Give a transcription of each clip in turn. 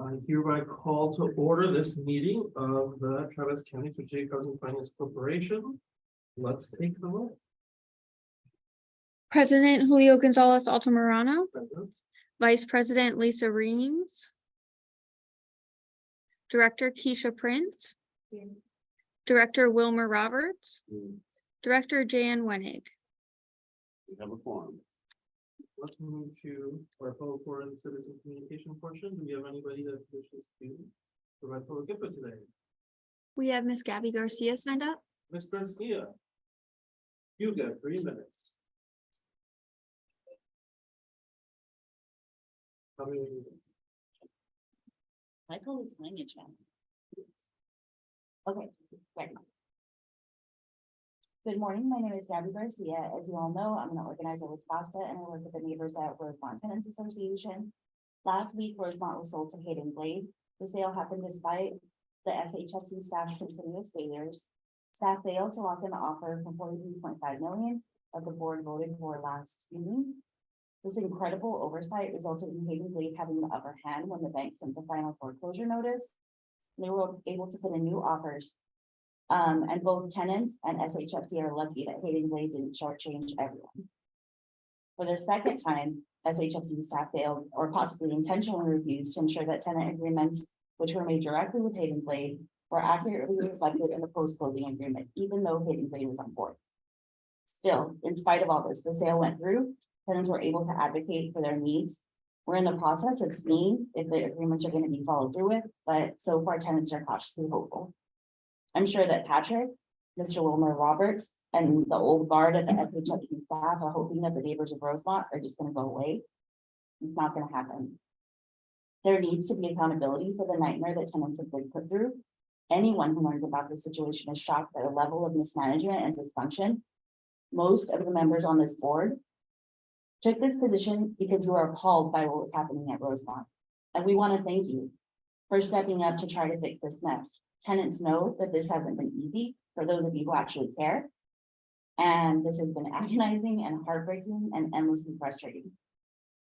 I hereby call to order this meeting of the Travis County Strategic Housing Finance Corporation. Let's take the roll. President Julio Gonzalez Altamirano, President. Vice President Lisa Reams, Director Keisha Prince, Director Wilmer Roberts, Director Jan Wenig. We have a forum. Let's move to our public forum and citizen communication portion. Do we have anybody that wishes to provide public input today? We have Miss Gabby Garcia signed up. Ms. Garcia, you got 3 minutes. How many minutes? I call it signage now. Okay, ready. Good morning, my name is Gabby Garcia. As you all know, I'm an organizer with FASTA and I work with the neighbors at Rosemont Tenants Association. Last week, Rosemont was sold to Hayden Blade. The sale happened despite the SHFC staff's continuous failures. Staff failed to lock in the offer for $43.5 million that the board voted for last meeting. This incredible oversight resulted in Hayden Blade having the upper hand when the bank sent the final foreclosure notice. They were able to put in new offers. And both tenants and SHFC are lucky that Hayden Blade didn't shortchange everyone. For the second time, SHFC staff failed or possibly intentionally refused to ensure that tenant agreements, which were made directly with Hayden Blade, were accurately reflected in the post-closing agreement, even though Hayden Blade was on board. Still, in spite of all this, the sale went through. Tenants were able to advocate for their needs. We're in the process of seeing if the agreements are going to be followed through with, but so far tenants are cautiously hopeful. I'm sure that Patrick, Mr. Wilmer Roberts, and the old guard at the SHFC staff are hoping that the neighbors of Rosemont are just going to go away. It's not going to happen. There needs to be accountability for the nightmare that tenants have been put through. Anyone who learns about this situation is shocked by the level of mismanagement and dysfunction. Most of the members on this board took this position because you are appalled by what was happening at Rosemont. And we want to thank you for stepping up to try to fix this mess. Tenants know that this hasn't been easy for those of you who actually care. And this has been agonizing and heartbreaking and endlessly frustrating.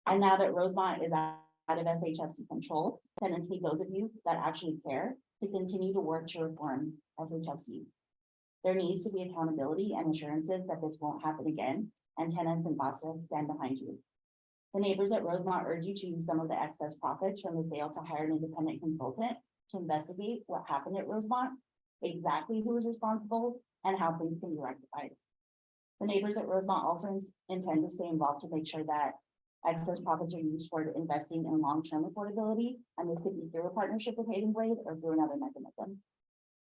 And now that Rosemont is out of SHFC control, tenants need those of you that actually care to continue to work to reform SHFC. There needs to be accountability and assurances that this won't happen again, and tenants and FASTA stand behind you. The neighbors at Rosemont urge you to use some of the excess profits from the sale to hire an independent consultant to investigate what happened at Rosemont, exactly who is responsible, and how things can be rectified. The neighbors at Rosemont also intend to stay involved to make sure that excess profits are used for investing in long-term affordability, and this could be through a partnership with Hayden Blade or through another mechanism.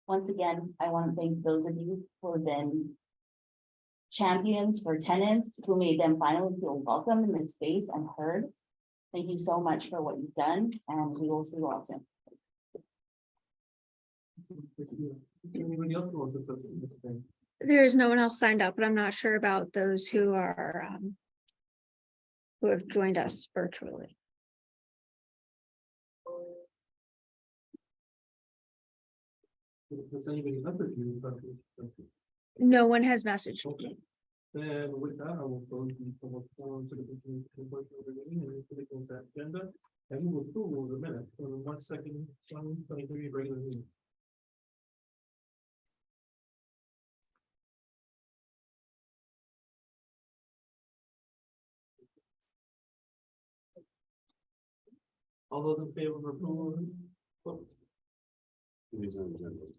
Once again, I want to thank those of you who have been champions for tenants, who made them finally feel welcome in this space and heard. Thank you so much for what you've done, and we will see you all soon. Anybody else who wants to put something today? There's no one else signed up, but I'm not sure about those who are who have joined us virtually. Does anybody message you? No one has messaged me. Okay. Then with that, I will close the public forum to the portion of the meeting and to the consent agenda. And we will approve the minutes for the March 2nd, 2023 regular meeting. All those in favor of approval, vote. These are agendas.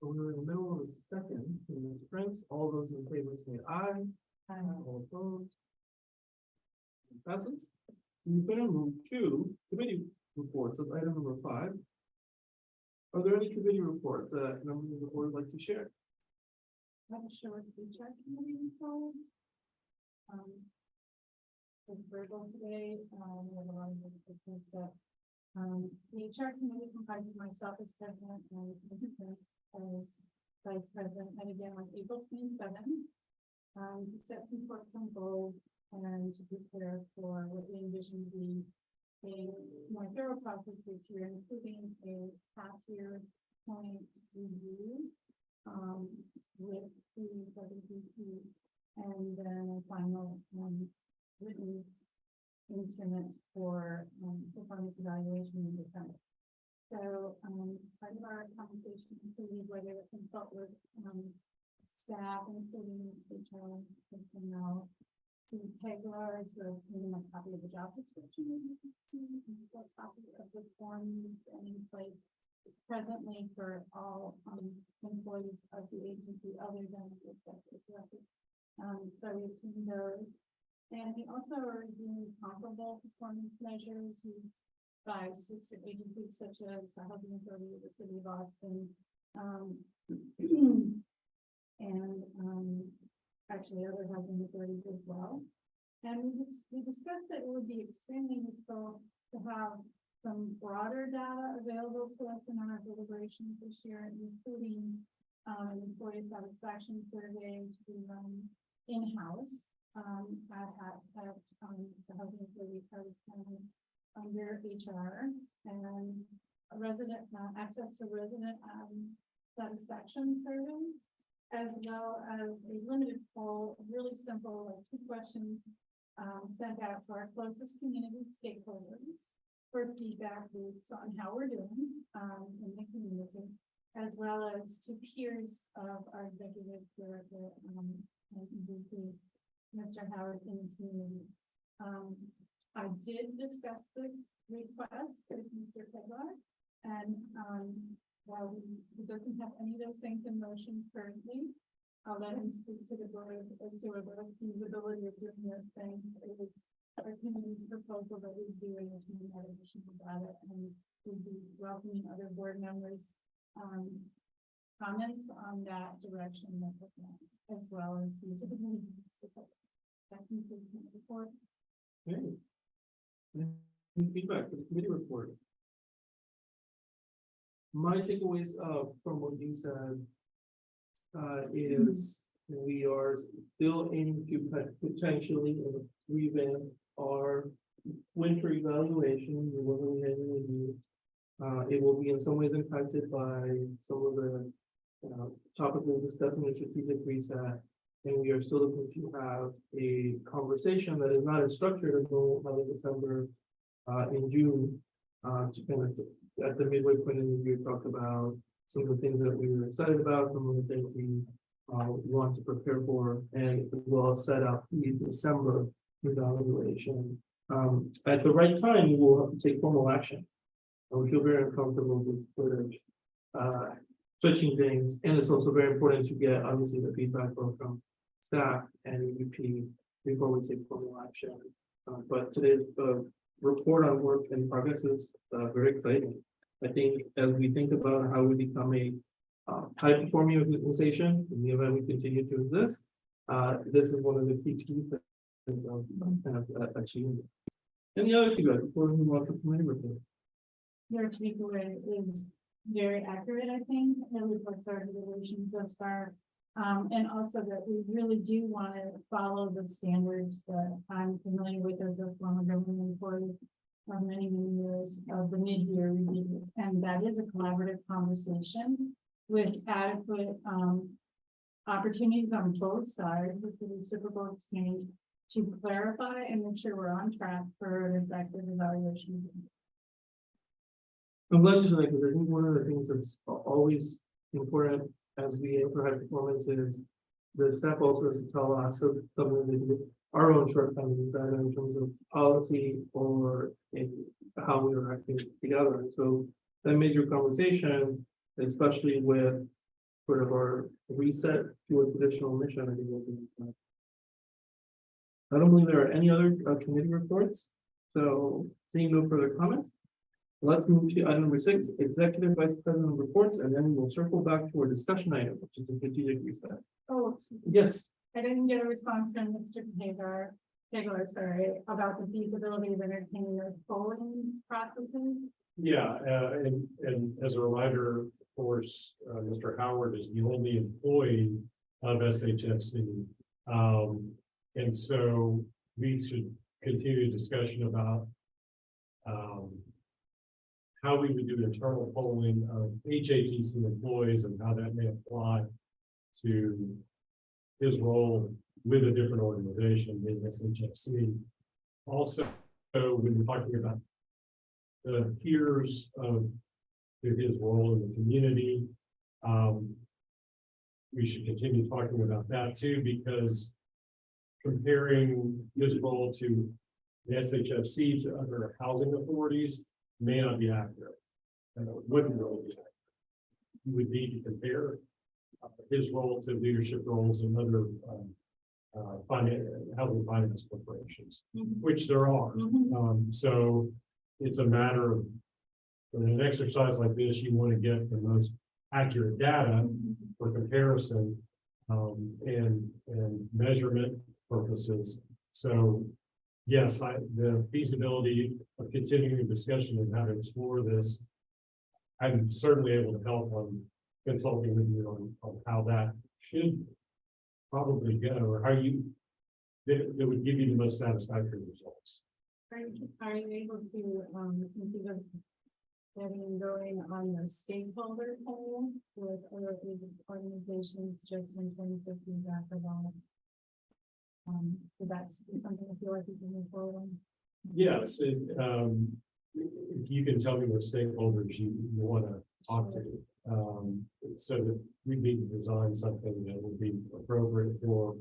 So we're in the middle of the second, Prince, all those in favor say aye. Aye. All opposed. Passes. We're going to move to committee reports of item number 5. Are there any committee reports that members of the board would like to share? I'm sure the HR committee report. Verbal today, we have a lot of things that the HR committee comprises myself as president and as vice president, and again on April 27th, to set some short-term goals and to prepare for what we envision to be a more thorough process this year, including a half-year point review with the WPP, and then a final written instrument for performance evaluation in December. So part of our conversation included whether to consult with staff, including HR personnel, to Peglar to obtain a copy of the job description, a copy of the forms in place presently for all employees of the agency other than the executive director. So we've seen those. And we also are doing comparable performance measures used by sister agencies such as the Housing Authority of the City of Austin. And actually other housing authorities as well. And we discussed that it would be extremely useful to have some broader data available to us in our deliberations this year, including an employee satisfaction survey to be run in-house at the Housing Authority under HR, and a resident access to resident satisfaction surveys, as well as a limited poll, really simple, like 2 questions sent out to our closest community stakeholders for feedback loops on how we're doing in the community, as well as to peers of our executive director and VP, Mr. Howard, in the community. I did discuss this request with Mr. Peglar, and while he doesn't have any of those things in motion currently, I'll let him speak to the board as to the feasibility of doing this thing. It was our community's proposal that we're doing this mediation about it, and we'd be welcoming other board members' comments on that direction that we're going, as well as feasibility. That concludes my report. Okay. Any feedback for the committee report? My takeaways from what you said is we are still aiming to potentially revamp our winter evaluation. It will be in some ways impacted by some of the topics we discussed in the strategic reset, and we are still looking to have a conversation that is not as structured as we'll have in December, in June, to kind of at the midway point in the year talk about some of the things that we were excited about, some of the things we want to prepare for, and we'll set up the December evaluation. At the right time, we will have to take formal action. And we feel very uncomfortable with sort of switching things, and it's also very important to get obviously the feedback from staff and UP before we take formal action. But today's report on work in progress is very exciting. I think as we think about how we become a high-performing organization in the event we continue to exist, this is one of the key pieces of kind of achieving it. Any other feedback before we move on to committee report? Your takeaway is very accurate, I think, and reflects our deliberations thus far. And also that we really do want to follow the standards that I'm familiar with as a former government employee for many years of the mid-year review. And that is a collaborative conversation with adequate opportunities on both sides with the reciprocal exchange to clarify and make sure we're on track for an effective evaluation. I'm glad you said that, because I think one of the things that's always important as we aim for high performance is the staff also has to tell us of some of our own shortcomings, either in terms of policy or in how we are acting together. So that major conversation, especially with sort of our reset to a traditional mission, I think will be important. I don't believe there are any other committee reports. So seeing no further comments, let's move to item number 6, Executive Vice President reports, and then we'll circle back to our discussion item, which is a strategic reset. Oh, excuse me. Yes. I didn't get a response from Mr. Peglar, sorry, about the feasibility of entertaining those polling processes. Yeah, and as a reminder, of course, Mr. Howard is the only employee of SHFC. And so we should continue a discussion about how we would do internal polling of HATC employees and how that may apply to his role with a different organization, being SHFC. Also, when we're talking about the peers of his role in the community, we should continue talking about that too, because comparing his role to the SHFC to other housing authorities may not be accurate. And it wouldn't really be accurate. You would need to compare his role to leadership roles in other housing finance corporations, which there are. So it's a matter of, in an exercise like this, you want to get the most accurate data for comparison and measurement purposes. So yes, the feasibility of continuing the discussion and how to explore this, I'm certainly able to help on consulting with you on how that should probably go, or how that would give you the most satisfactory results. Are you able to, consider getting going on the stakeholder poll with other organizations just in terms of feedback about? So that's something I feel like you can move forward on. Yes, if you can tell me what stakeholders you want to talk to, so that we need to design something that will be appropriate for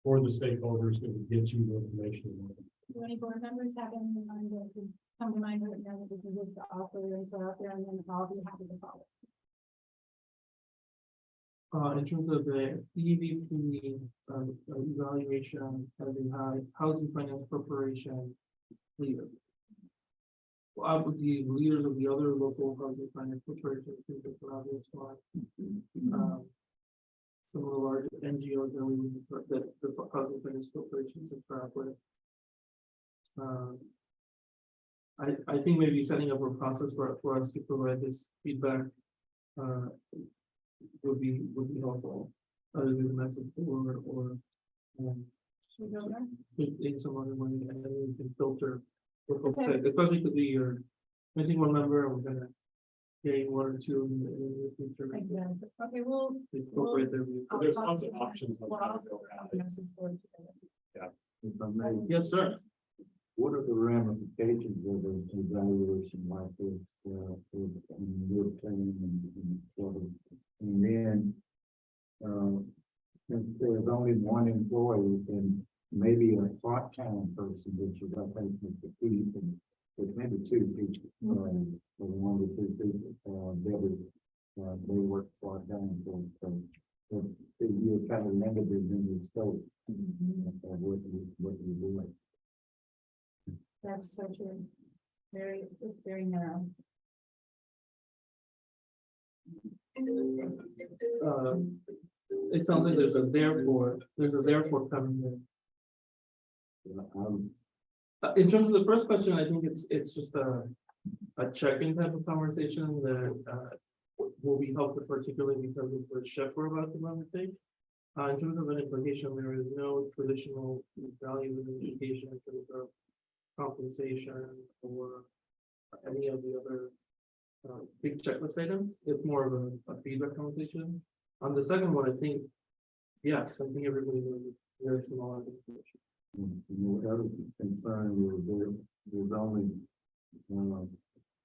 the stakeholders that will get you the information. Do any board members have any in mind that could come to mind right now that we can just offer info out there, and then I'll be happy to follow? In terms of the EVP evaluation, having Housing Finance Corporation leader. Well, would the leaders of the other local housing finance corporations think it's an obvious one? Some of the large NGOs that the housing finance corporations interact with. I think maybe setting up a process for us to provide this feedback would be helpful, other than message or Should we go there? in some other way, and then we can filter. Especially because we are missing one member, and we're gonna gain one or two in the future. Exactly. Okay, we'll. Incorporate their view. There's lots of options. We'll also have a message board together. If I may, Yes, sir. what are the ramifications of an evaluation like this, in your training and sort of, and then, since there's only one employee and maybe a part-time person, which is, I think, is the key, and there's maybe two people, or one or two people, they work part-time, so you're kind of limited in your scope, what you do. That's so true. It's very narrow. It sounds like there's a therefore coming in. In terms of the first question, I think it's just a check-in type of conversation that will be helpful, particularly because of the shift we're about to undertake. In terms of an implication, there is no traditional value in education in terms of compensation or any of the other big checklist items. It's more of a feedback conversation. On the second one, I think, yes, I think everybody knows it's a very small organization. The other concern is there's only,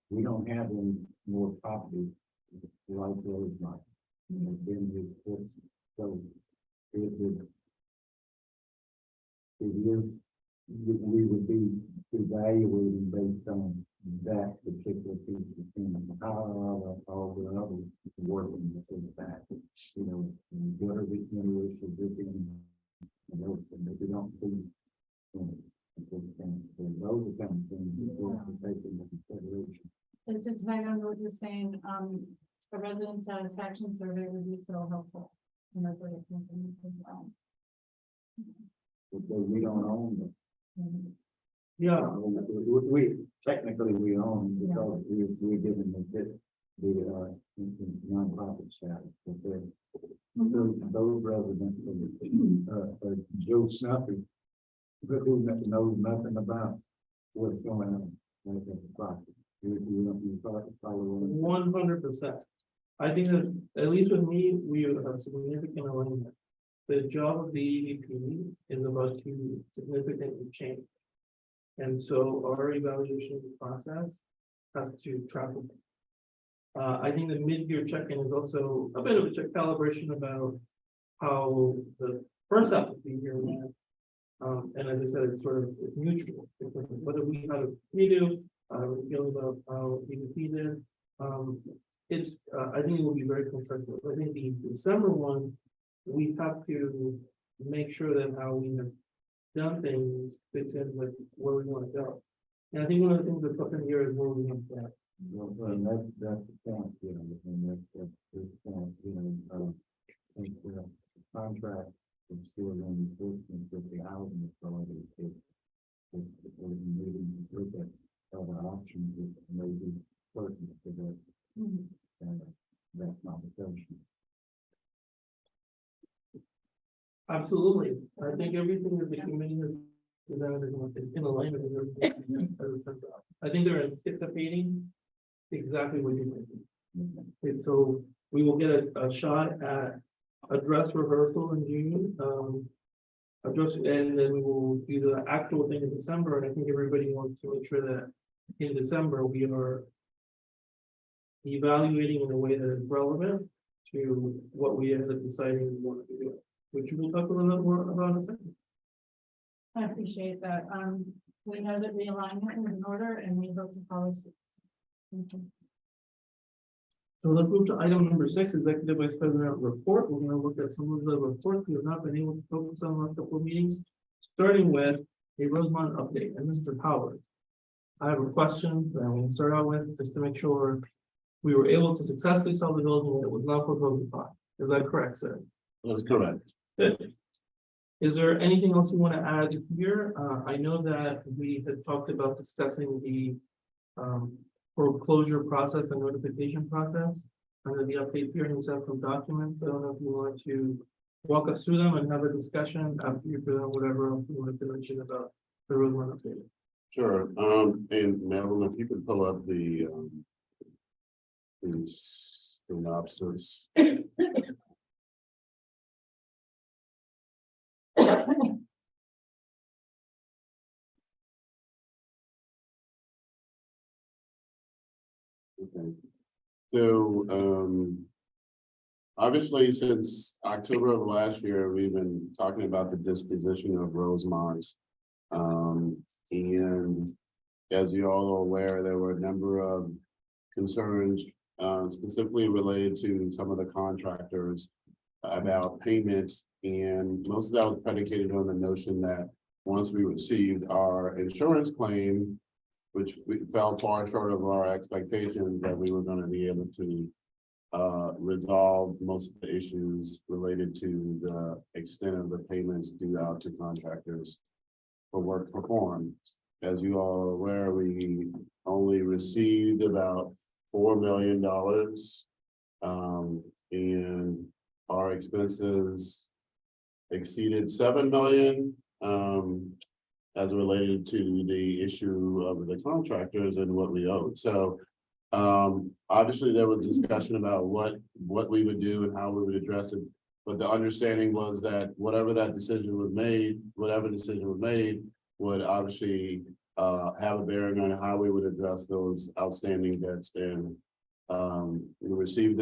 we don't have any more property like those like, so it is, we would be evaluating based on that particular piece of thing. How are all the others working with that? You know, what are the issues within those, and if we don't see those are kind of things we have to take into consideration. And to tag on what you're saying, a resident satisfaction survey would be so helpful. And that's what I think as well. Because we don't own them. Yeah, We technically we own because we're given the nonprofit status, but those residents Joe Snuffy, who knows nothing about what's going on. That's the process. You follow 100%. I think that, at least with me, we have significant alignment. The job of the EVP is about to significantly change. And so our evaluation process has to track with it. I think the mid-year check-in is also a bit of a check calibration about how the first half of the year went. And as I said, it's sort of it's mutual, because whether how we do, we feel about how EVP did. I think it will be very constructive. I think the December one, we have to make sure that how we have done things fits in with where we want to go. And I think one of the things that's up in here is where we want to go. well, that's the point, you know, and that's the point, you know, I think the contract is still in existence with the housing authority. If we maybe look at other options, it may be pertinent to that, that conversation. Absolutely. I think everything that the committee has presented is in alignment with everything. I think they're anticipating exactly what you're thinking. And so we will get a shot at a dress rehearsal in June. And then we will do the actual thing in December. And I think everybody wants to make sure that in December we are evaluating in a way that is relevant to what we end up deciding we want to do, which we'll talk a little bit more about in a second. I appreciate that. We know that the alignment is in order and we hope to follow suit. Thank you. So let's move to item number 6, Executive Vice President report. We're going to look at some of the reports we have not been able to focus on the last couple of meetings, starting with a Rosemont update. And Mr. Howard, I have a question that I'm going to start out with just to make sure we were able to successfully sell the building that was not foreclosed upon. Is that correct, sir? That's correct. Good. Is there anything else you want to add here? I know that we had talked about discussing the foreclosure process and notification process under the update here, and we have some documents. I don't know if you want to walk us through them and have a discussion after you present whatever else you wanted to mention about the Rosemont update. Sure. And Madeline, if you could pull up the synopsis. Okay. So, obviously, since October of last year, we've been talking about the disposition of Rosemont. And as you all are aware, there were a number of concerns, specifically related to some of the contractors about payments. And most of that was predicated on the notion that once we received our insurance claim, which we fell far short of our expectations, that we were going to be able to resolve most of the issues related to the extent of the payments due out to contractors for work performed. As you all are aware, we only received about $4 million, and our expenses exceeded $7 million. As related to the issue of the contractors and what we owed. So obviously there was discussion about what we would do and how we would address it. But the understanding was that whatever decision was made would obviously have a bearing on how we would address those outstanding debts. And we received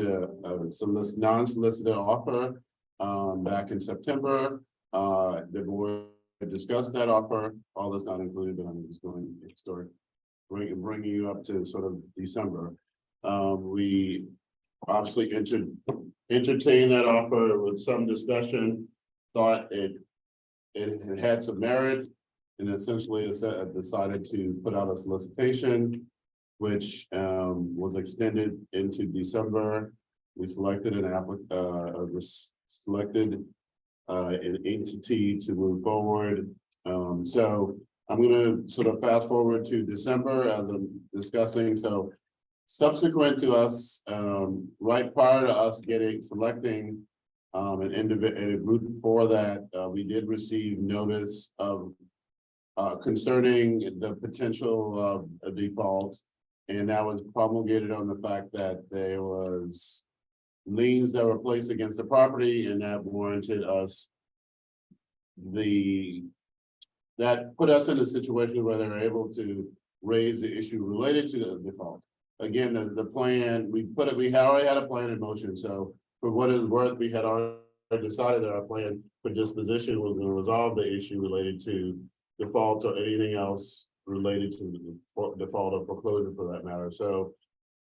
some non-solicited offer back in September. The board discussed that offer. All that's not included, but I'm just going to start bringing you up to sort of December. We obviously entertained that offer with some discussion, thought it had some merit, and essentially decided to put out a solicitation, which was extended into December. We selected an entity to move forward. So I'm going to sort of fast forward to December as I'm discussing. So subsequent to us, right prior to us selecting an individual group for that, we did receive notice of concerning the potential of a default. And that was promulgated on the fact that there was liens that were placed against the property and that warranted us that put us in a situation where they were able to raise the issue related to the default. Again, the plan, we already had a plan in motion, so for what it's worth, we had already decided that our plan for disposition was gonna resolve the issue related to default or anything else related to the default or foreclosure for that matter. So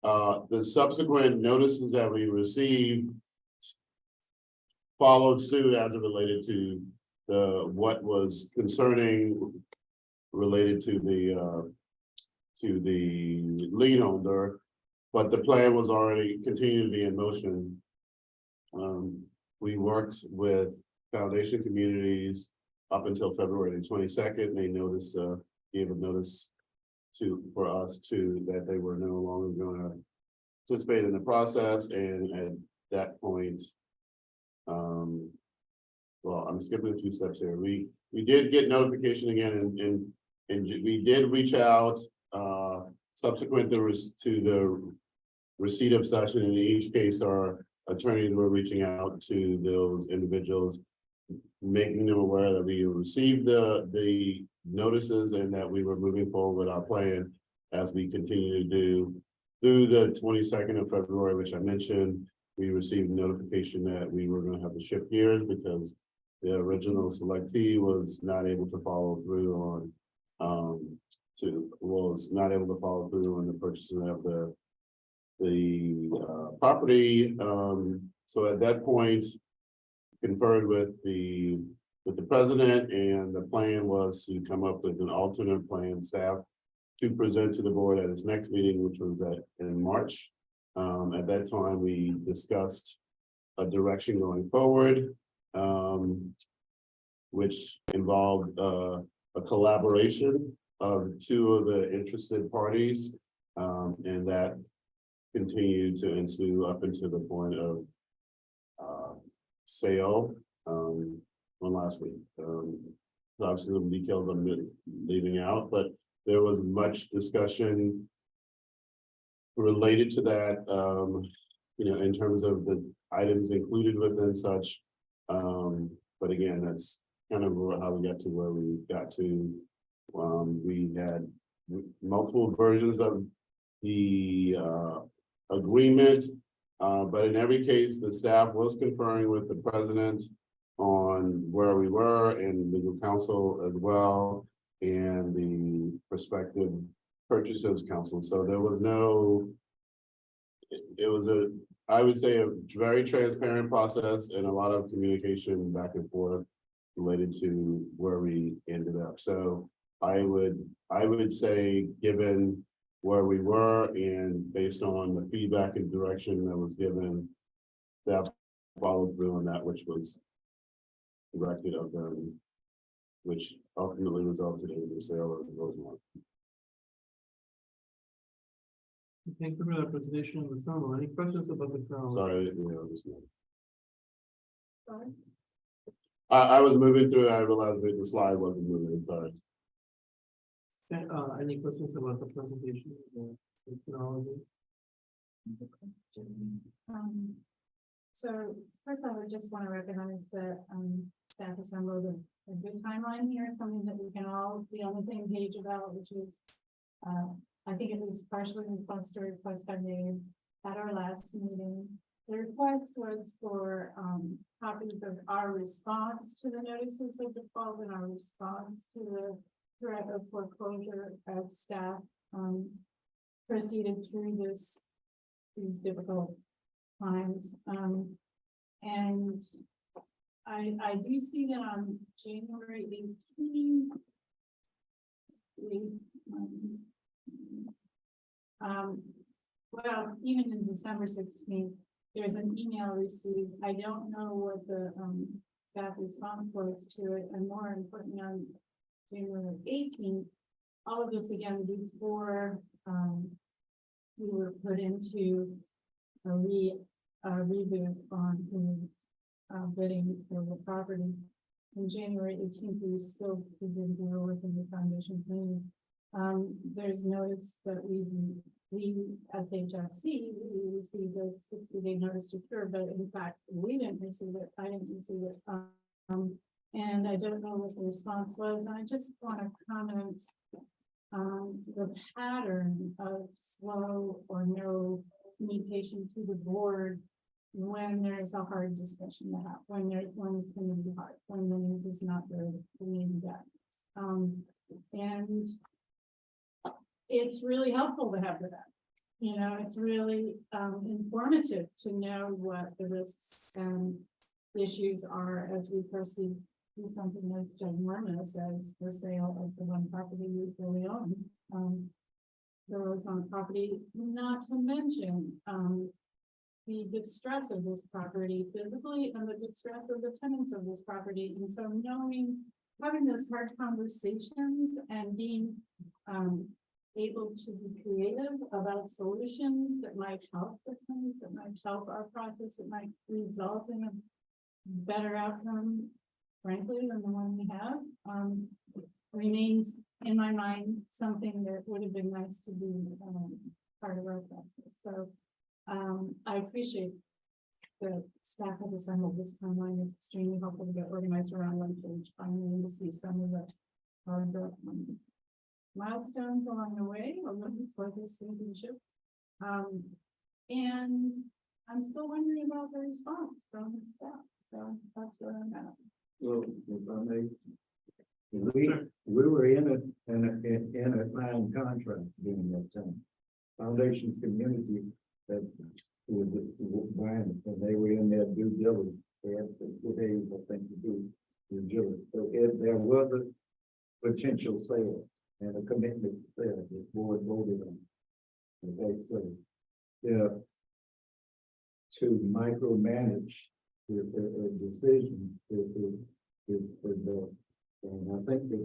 the subsequent notices that we received followed suit as it related to what was concerning related to the lien holder, but the plan was already continued to be in motion. We worked with Foundation Communities up until February 22nd. They gave a notice for us that they were no longer going to participate in the process, and at that point, well, I'm skipping a few steps here. We did get notification again, and we did reach out subsequent to the receipt of session. In each case, our attorneys were reaching out to those individuals, making them aware that we received the notices and that we were moving forward with our plan as we continue to do. Through the 22nd of February, which I mentioned, we received notification that we were going to have to shift gears because the original selectee was not able to follow through on the purchasing of the property. So at that point, conferred with the president, and the plan was to come up with an alternate plan staff to present to the board at its next meeting, which was in March. At that time, we discussed a direction going forward, which involved a collaboration of two of the interested parties, and that continued to ensue up until the point of sale on last week. Obviously, the details I'm leaving out, but there was much discussion related to that, in terms of the items included within such. But again, that's kind of how we got to where we got to. We had multiple versions of the agreement, but in every case, the staff was conferring with the president on where we were, and legal counsel as well, and the prospective purchasers counsel. So there was it was I would say a very transparent process and a lot of communication back and forth related to where we ended up. So I would say, given where we were and based on the feedback and direction that was given, that followed through on that, which was directed of them, which ultimately resulted in the sale of the Rosemont. Thank you for that presentation. Any questions about the film? Sorry, I was moving through it. I realized that the slide wasn't moving, but Any questions about the presentation? The technology? So first, I would just want to recognize that staff assembled a good timeline here, something that we can all be on the same page about, which is I think it was partially in response to a request I made at our last meeting. The request was for copies of our response to the notices of default and our response to the threat of foreclosure as staff proceeded through these difficult times. And I do see that on January 18th, well, even in December 16th, there's an email received. I don't know what the staff response was to it, and more importantly, on January 18th, all of this again before we were put into a reboot on bidding for the property. on January 18th, we still did work in the foundation planning. There's notice that we SHFC, we received a 60-day notice to cure, but in fact, we didn't receive it. I didn't receive it. And I don't know what the response was. And I just want to comment the pattern of slow or no communication to the board when there's a hard discussion to have, when it's going to be hard, when the news is not good, the news and it's really helpful to have that. You know, it's really informative to know what the risks and issues are as we proceed to something that's ginormous as the sale of the one property we really own. There was on property, not to mention the distress of this property physically and the distress of the tenants of this property. And so having those hard conversations and being able to be creative about solutions that might help the tenants, that might help our process, that might result in a better outcome, frankly, than the one we have, remains in my mind something that would have been nice to be part of our process. So I appreciate the staff has assembled this timeline. It's extremely helpful to get organized around one page finally and to see some of the milestones along the way, or looking for this sinking ship. And I'm still wondering about the response from the staff. So that's where I'm at. Well, if I may, we were in a signed contract during that time. Foundation's community that was buying, and they were in their due diligence. They had 2 days, I think, to do due diligence. So if there was a potential sale and a commitment to sale, the board voted on. Okay, so yeah, to micromanage the decision is the, and I think the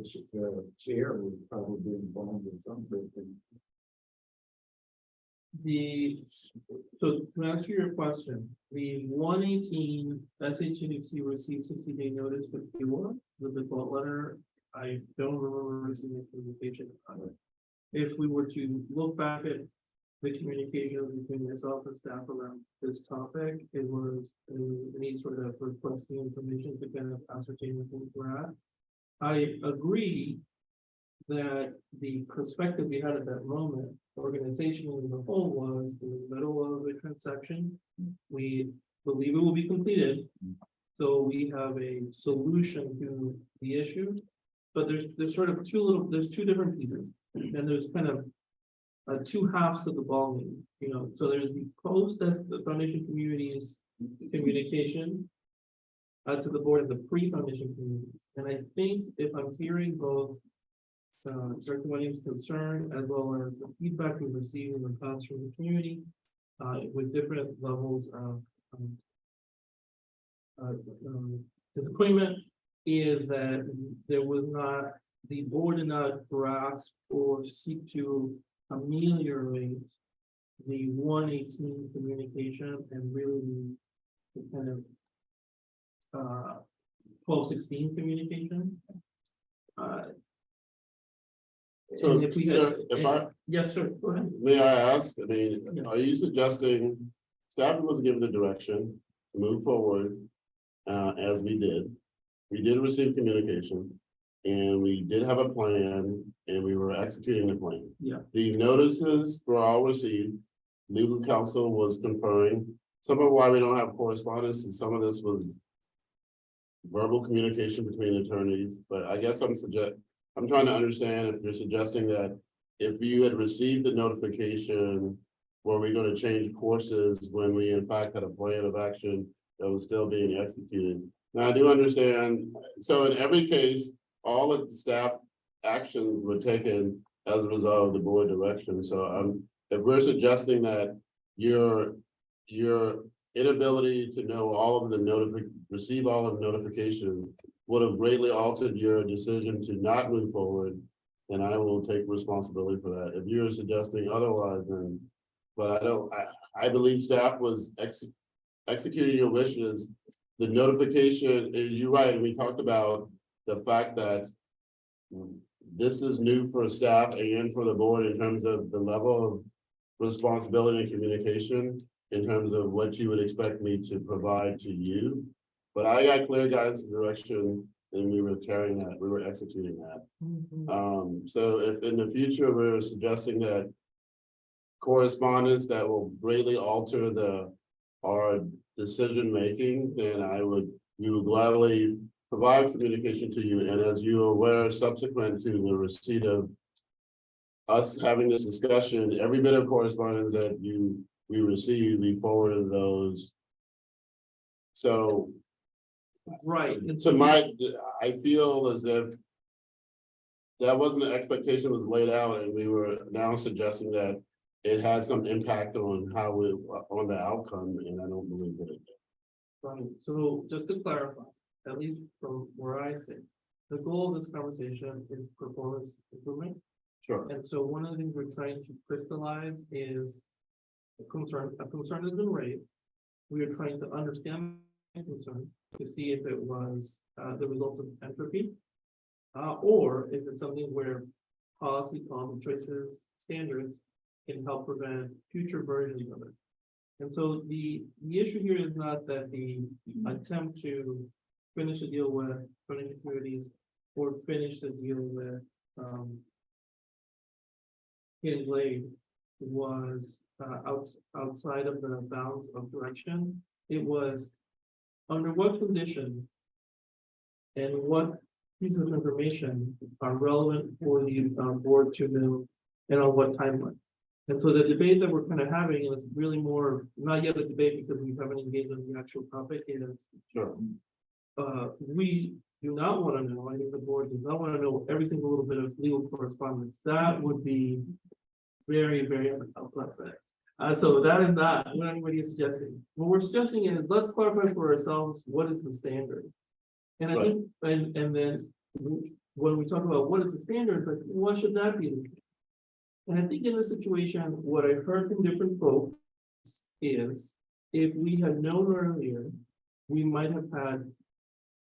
chair was probably involved in something. So to answer your question, the 118 SHFC received 60-day notice for Q1, the default letter. I don't remember receiving communication on it. If we were to look back at the communication between myself and staff around this topic, it was any sort of requesting information to kind of ascertain what we're at. I agree that the perspective we had at that moment, organizationally in the whole, was in the middle of a transaction. We believe it will be completed. So we have a solution to the issue. But there's sort of there's two different pieces. And there's kind of two halves of the ballgame, you know. So there's the post, that's the foundation community's communication to the board, and the pre-foundation communities. And I think if I'm hearing both Dr. Williams' concern as well as the feedback we've received in the past from the community with different levels of disappointment, is that there was not, the board did not grasp or seek to ameliorate the 118 communication and really the kind of 1216 communication. So, and if we sir, had, yes, sir, go ahead. may I ask, I mean, are you suggesting staff was given the direction to move forward as we did? We did receive communication and we did have a plan and we were executing the plan. Yeah. The notices were all received. Legal counsel was conferring. Some of why we don't have correspondence and some of this was verbal communication between attorneys, but I guess I'm trying to understand if you're suggesting that if you had received the notification, were we going to change courses when we in fact had a plan of action that was still being executed? Now I do understand, so in every case, all of the staff actions were taken as a result of the board direction. So if we're suggesting that your inability to know all of the receive all of the notification would have greatly altered your decision to not move forward, then I will take responsibility for that. If you're suggesting otherwise, then, but I believe staff was executing your wishes the notification is, you're right, we talked about the fact that this is new for staff and for the board in terms of the level of responsibility and communication in terms of what you would expect me to provide to you. But I got clear guidance and direction, and we were carrying that, we were executing that. So if in the future we're suggesting that correspondence that will greatly alter our decision-making, then we would gladly provide communication to you. And as you are aware, subsequent to the receipt of us having this discussion, every bit of correspondence that we received, we forwarded those. So, Right. And so I feel as if that wasn't the expectation was laid out, and we were now suggesting that it had some impact on on the outcome, and I don't believe that it did. Right, so just to clarify, at least from where I sit, the goal of this conversation is performance improvement. Sure. And so one of the things we're trying to crystallize is a concern has been raised. We are trying to understand the concern to see if it was the result of entropy. Or if it's something where policy, choices, standards can help prevent future versions of it. And so the issue here is not that the attempt to finish the deal with financial communities or finish the deal with Hidden Glade was outside of the bounds of direction. It was under what condition and what pieces of information are relevant for the board to know, and on what timeline. And so the debate that we're kind of having is really more, not yet a debate because we haven't engaged on the actual topic, is Sure. we do not want to know, I think the board does not want to know every single little bit of legal correspondence. That would be very, very unpleasant. So that is not what anybody is suggesting. What we're suggesting is, let's clarify for ourselves, what is the standard? And I think, and then when we talk about what is the standard, it's like, what should that be? And I think in this situation, what I've heard from different folks is, if we had known earlier, we might have had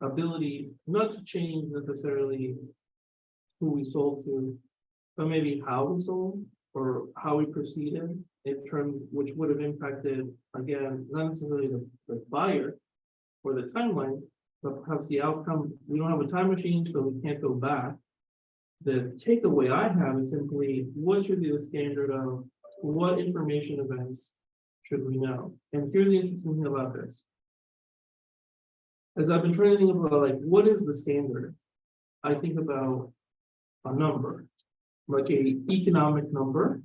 ability not to change necessarily who we sold to, but maybe how we sold or how we proceeded in terms, which would have impacted, again, not necessarily the buyer or the timeline, but perhaps the outcome. We don't have a time machine, so we can't go back. The takeaway I have is simply, what should be the standard of what information events should we know? And here's the interesting thing about this. As I've been trying to think about, like, what is the standard? I think about a number, like a economic number,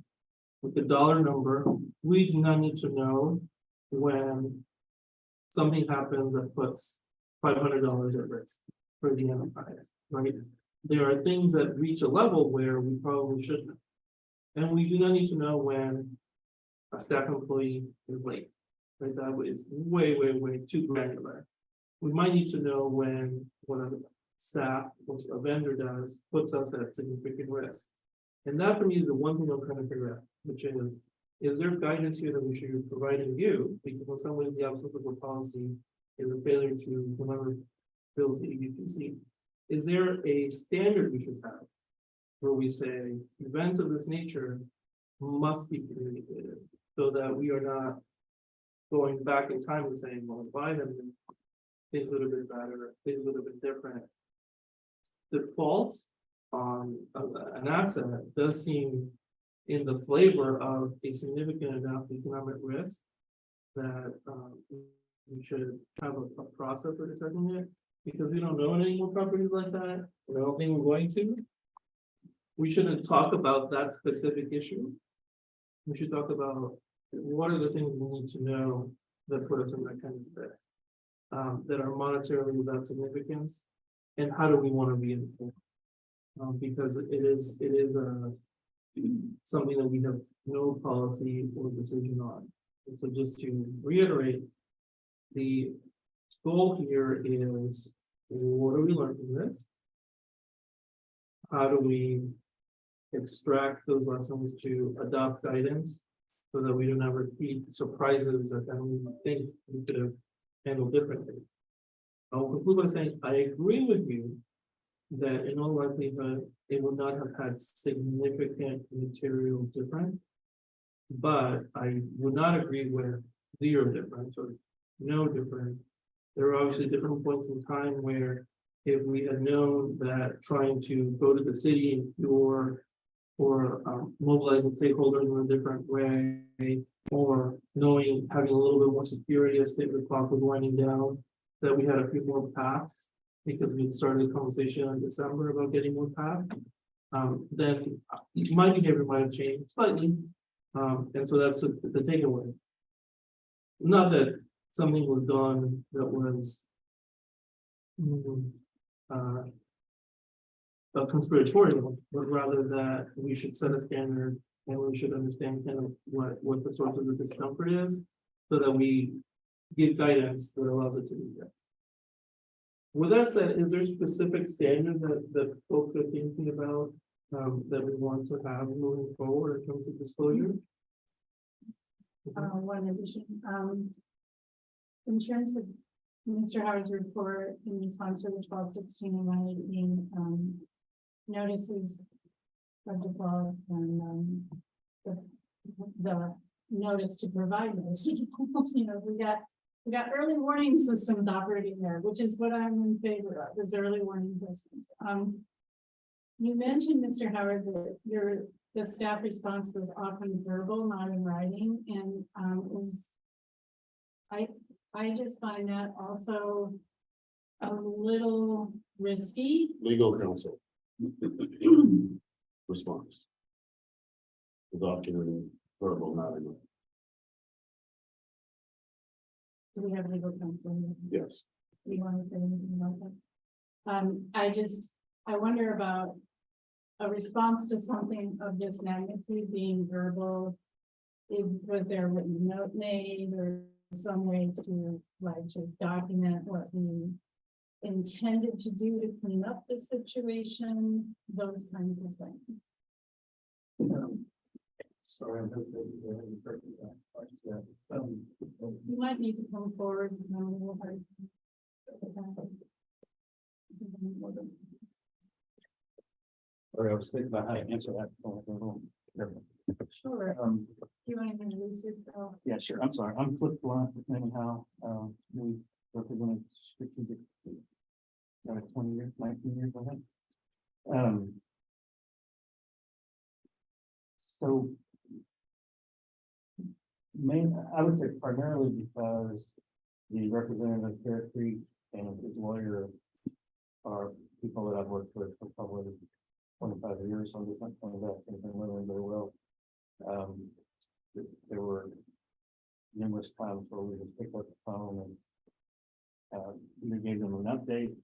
with a dollar number. We do not need to know when something happens that puts $500 at risk for the enterprise, right? There are things that reach a level where we probably shouldn't. And we do not need to know when a staff employee is late, right? That is way, way, way too granular. We might need to know when one of the staff, or a vendor does, puts us at significant risk. And that for me is the one thing I'm trying to figure out, which is there guidance here that we should be providing you? Because in some ways the absence of a policy is a failure to remember bills the EBPC. Is there a standard we should have where we say events of this nature must be communicated so that we are not going back in time and saying, well, if I had been things would have been better, things would have been different. Defaults on an asset does seem in the flavor of a significant enough economic risk that we should have a process for determining it, because we don't know any more properties like that. I don't think we're going to. We shouldn't talk about that specific issue. We should talk about what are the things we need to know that put us in that kind of risk, that are monetarily without significance, and how do we want to be informed? Because it is something that we have no policy or decision on. And so just to reiterate, the goal here is, what do we learn from this? How do we extract those lessons to adopt guidance so that we do not repeat surprises that then we think we could have handled differently? I'll conclude by saying, I agree with you that in all likelihood, it would not have had significant material difference. But I would not agree with zero difference or no difference. There are obviously different points in time where if we had known that trying to go to the city or mobilizing stakeholders in a different way, or knowing, having a little bit more security as state the clock was winding down, that we had a few more paths, because we started the conversation in December about getting more paths. Then my behavior might have changed slightly. And so that's the takeaway. Not that something was done that was conspiratorial, but rather that we should set a standard and we should understand kind of what the source of the discomfort is, so that we give guidance that allows it to be fixed. With that said, is there a specific standard that folks are thinking about that we want to have moving forward in terms of disclosure? One addition, in terms of Mr. Howard's report in response to the 1216 and 118, notices of default and, the notice to provide notice. You know, we got early warning systems operating there, which is what I'm in favor of, is early warning systems. You mentioned, Mr. Howard, that the staff response was often verbal, not in writing, and I just find that also a little risky. Legal counsel. Response. Is often in verbal, not in. Do we have legal counsel? Yes. Do you want to say anything about that? I wonder about a response to something of this magnitude being verbal. Was there a written note made or some way to just document what we intended to do to clean up the situation, those kinds of things. Sorry, I'm just. You might need to come forward. Sorry, I was thinking about how to answer that. Sure. You want to introduce yourself? Yeah, sure. I'm sorry. I'm Cliff Blunt anyhow. We represented strategic 20 years, 19 years, I think. So I would say primarily because the representative of Fair Creek and his lawyer are people that I've worked with for probably 25 years on different things that have been living very well. There were numerous times where we just picked up the phone and we gave them an update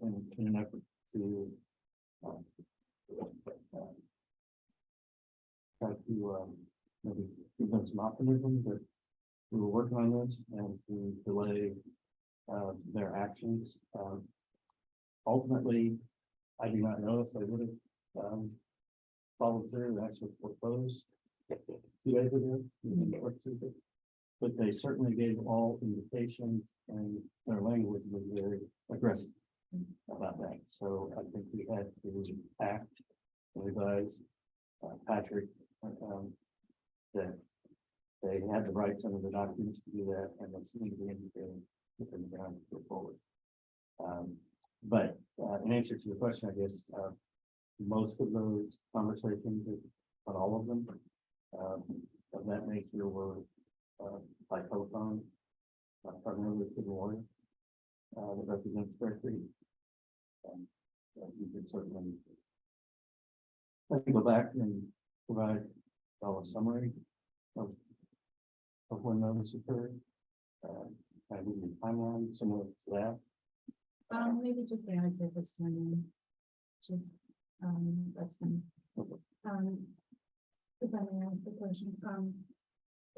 in an effort to try to maybe give them some optimism that we were working on this and to delay their actions. Ultimately, I do not know if they would have followed through and actually foreclosed 2 days ago, but they certainly gave all indications and their language was very aggressive about that. So I think we had to act and advise Patrick that they had the rights under the documents to do that, and that's legally indicated within the ground to go forward. But in answer to your question, I guess most of those conversations, not all of them, of that nature were by telephone, primarily to the lawyer that represents Fair Creek. You could certainly go back and provide a summary of when those occurred. Kind of a timeline similar to that. Maybe just annotate this one. Just that's fine. If I may ask the question,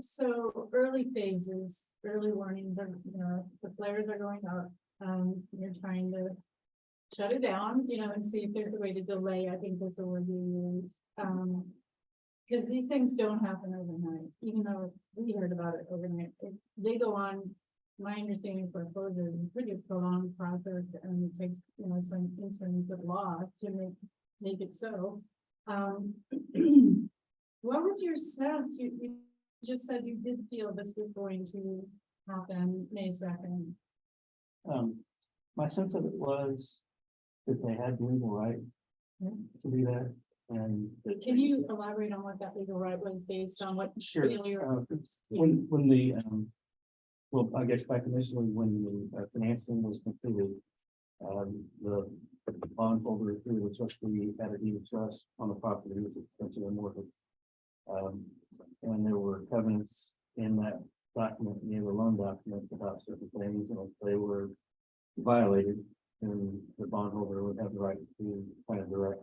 so early phases, early warnings are, the flares are going up. You're trying to shut it down, and see if there's a way to delay. I think that's the word you use. Because these things don't happen overnight, even though we heard about it overnight. They go on my understanding for foreclosure is a pretty prolonged process and it takes, some instruments of law to make it so. What was your sense? You just said you did feel this was going to happen May 2nd. My sense of it was that they had the legal right Yeah. to do that, and Can you elaborate on what that legal right was based on what? sure, failure- when the, well, I guess back initially, when the financing was completed, the bondholder through the trustee had a deed of trust on the property, which is essentially a mortgage. And there were covenants in that document, near the loan documents about certain things, and if they were violated, then the bondholder would have the right to kind of direct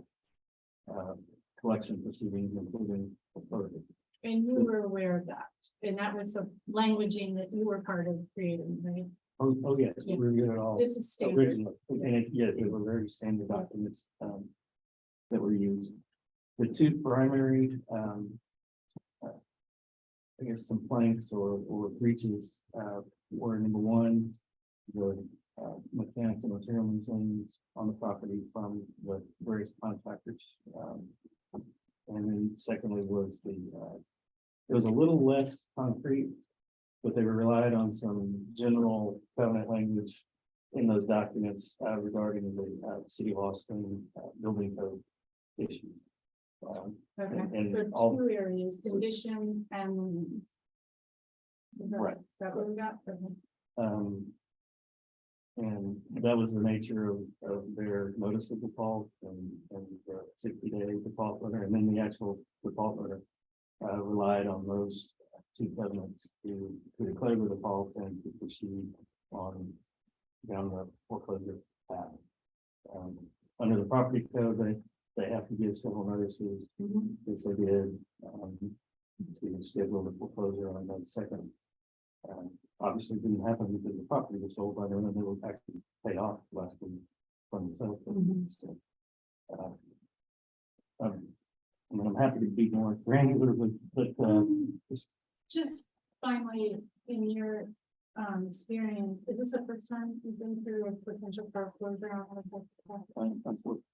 collection proceedings, including foreclosure. And you were aware of that, and that was some languaging that you were part of creating, right? Oh, yes, Yeah. we reviewed it all This is standard. originally, and it were very standard documents, that were used. The two primary, I guess complaints or breaches, were number one, the mechanics and material liens on the property from the various contractors. And then secondly was it was a little less concrete, but they relied on some general covenant language in those documents regarding the City of Austin building code issue. Okay, and so all- two areas, condition and. liens. Is that- Right. Is that what we got? Okay. And that was the nature of their notice of default and the 60-day default letter, and then the actual default letter relied on those two covenants to declare the default and to proceed on down the foreclosure path. Under the property code, they have to give several notices, as they did, to schedule the foreclosure on that second. Obviously didn't happen because the property was sold by them and they were actually paid off last week from the sale. So, I mean, I'm happy to be more granular, but Just finally, in your experience, is this the first time you've been through a potential foreclosure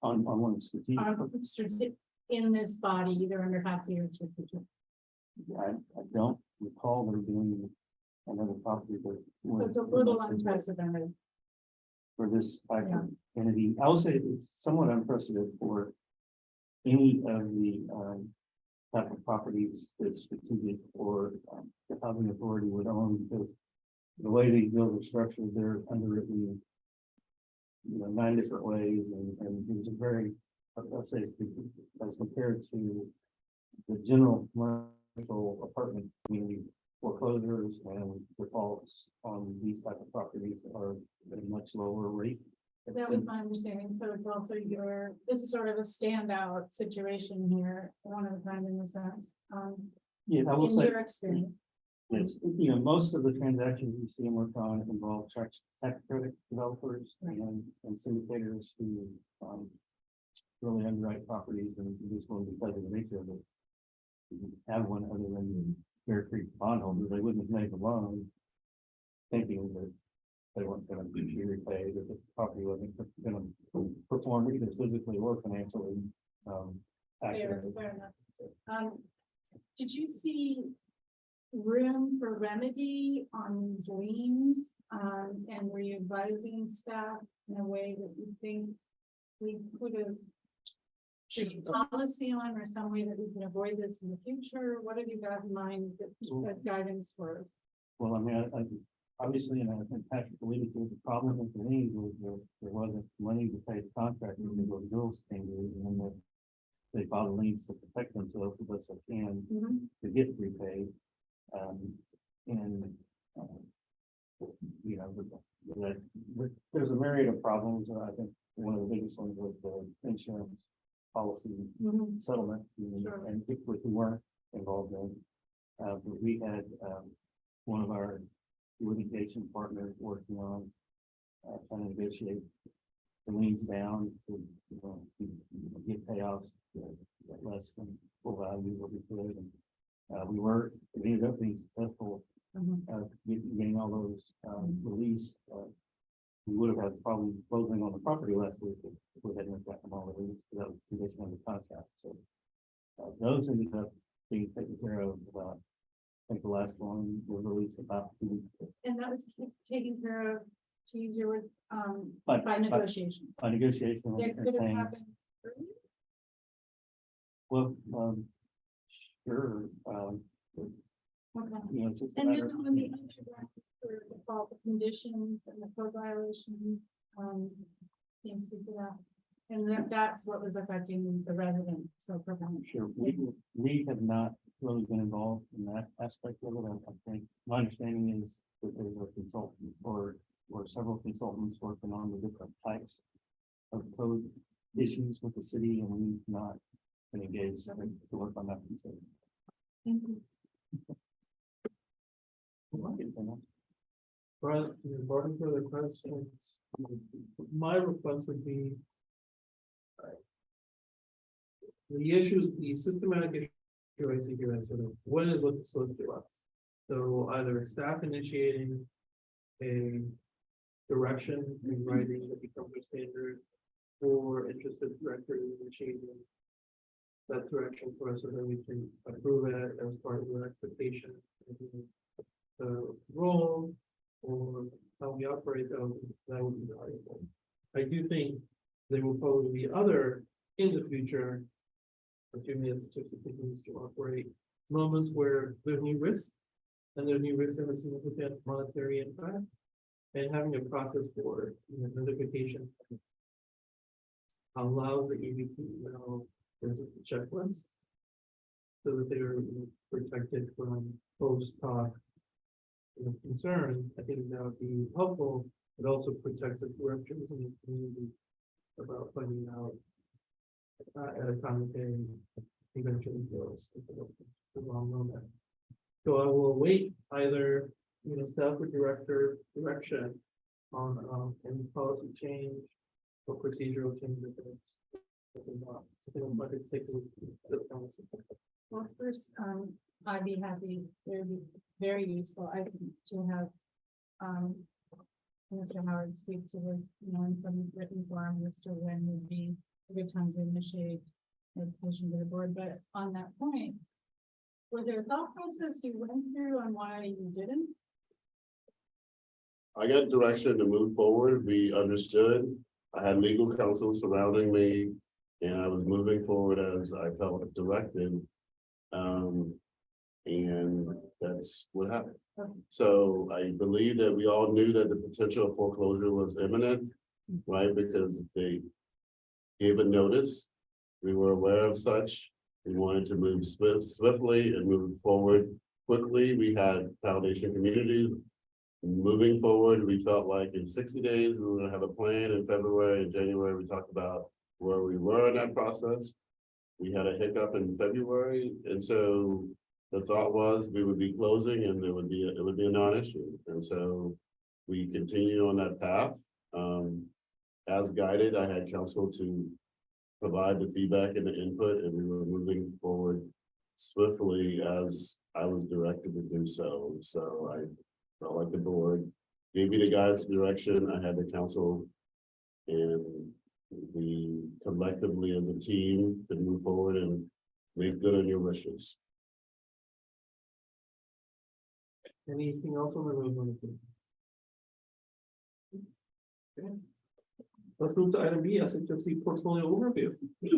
on one strategic, in this body, either under FAFSA or strategic? I don't recall there being another property that So it's a little unprecedented. for this type of entity. I would say it's somewhat unprecedented for any of the type of properties that strategic or the housing authority would own, because the way these deals are structured, they're underwritten, 9 different ways, and it's a very, I'd say, as compared to the general commercial apartment community, foreclosures and defaults on these type of properties are at a much lower rate. That was my understanding, so it's also this is sort of a standout situation here, one of a kind in a sense, Yeah, I will in say, your experience. yes, most of the transactions we see and work on involve tax credit developers and syndicators who really underwrite properties, and this one, because of the nature of it, have one other than the Bear Creek bondholder, they wouldn't have made a loan thinking that they weren't going to be repaid, or the property wasn't going to perform either physically or financially. Accurately. Fair enough. Did you see room for remedy on these liens? And were you advising staff in a way that you think we could have treated policy on, or some way that we can avoid this in the future? What have you got in mind as guidance for us? Well, I mean, I obviously, and I think Patrick alluded to, the problem with the liens was there wasn't money to pay the contractor because those bills came due, and then they filed the liens to protect themselves the best they can to get repaid. There's a myriad of problems. I think one of the biggest ones was the insurance policy settlement, Sure. and which we weren't involved in. But we had one of our litigation partners working on trying to negotiate the liens down to get payoffs at less than full value what we could. And we ended up being successful getting all those, released, we would have had probably closing on the property last week if we hadn't gotten them all released, that was condition of the contract, so. Those ended up being taken care of, I think the last one was released about 2 weeks ago. And that was taken care of, to use your word, But- by but- negotiation. By negotiation. That and could have paying- happened earlier. Well, sure, Okay. you know, it's just a And then matter of- on the other ground, for the fault of conditions and the code violations, can you speak to that? And that's what was affecting the residents, so prevention. Sure, we have not really been involved in that aspect of it. I think, my understanding is that there's a consultant or several consultants working on the different types of code issues with the city, and we've not been engaged to work on that. Thank you. Right, regarding further questions, my request would be. The issue, the systematic issue I see here is sort of, what is what's supposed to us? So either staff initiating a direction in writing that becomes a standard, or interested directors initiating that direction for us so that we can approve it as part of the expectation. The role or how we operate, that would be valuable. I do think there will probably be other in the future opportunities to continues to operate moments where there's new risks and there's new risks that have significant monetary impact, and having a process for notification allows the EVP to know there's a checklist so that they're protected from post-talk concern. I think that would be helpful. It also protects the directors in the community about finding out at a time that they eventually goes the wrong moment. So I will wait either, staff or director direction on any policy change or procedural change if it's not. Something like it takes this conversation. Well, first, I'd be happy, it would be very useful, I think, to have, Mr. Howard speak to this, in some written form as to when would be a good time to initiate notification to the board, but on that point, was there a thought process you went through on why you didn't? I got direction to move forward. We understood. I had legal counsel surrounding me, and I was moving forward as I felt directed. And that's what happened. So I believe that we all knew that the potential of foreclosure was imminent, right? Because they gave a notice. We were aware of such. We wanted to move swiftly and move forward quickly. We had foundation communities moving forward. We felt like in 60 days, we were gonna have a plan. In February and January, we talked about where we were in that process. We had a hiccup in February, and so the thought was we would be closing and it would be a non-issue. And so we continued on that path. As guided, I had counsel to provide the feedback and the input, and we were moving forward swiftly as I was directed to do so. So I felt like the board gave me the guidance direction. I had the counsel, and we collectively as a team could move forward and make good on your wishes. Anything else on the road? Okay. Let's move to item B, SHFC portfolio overview. We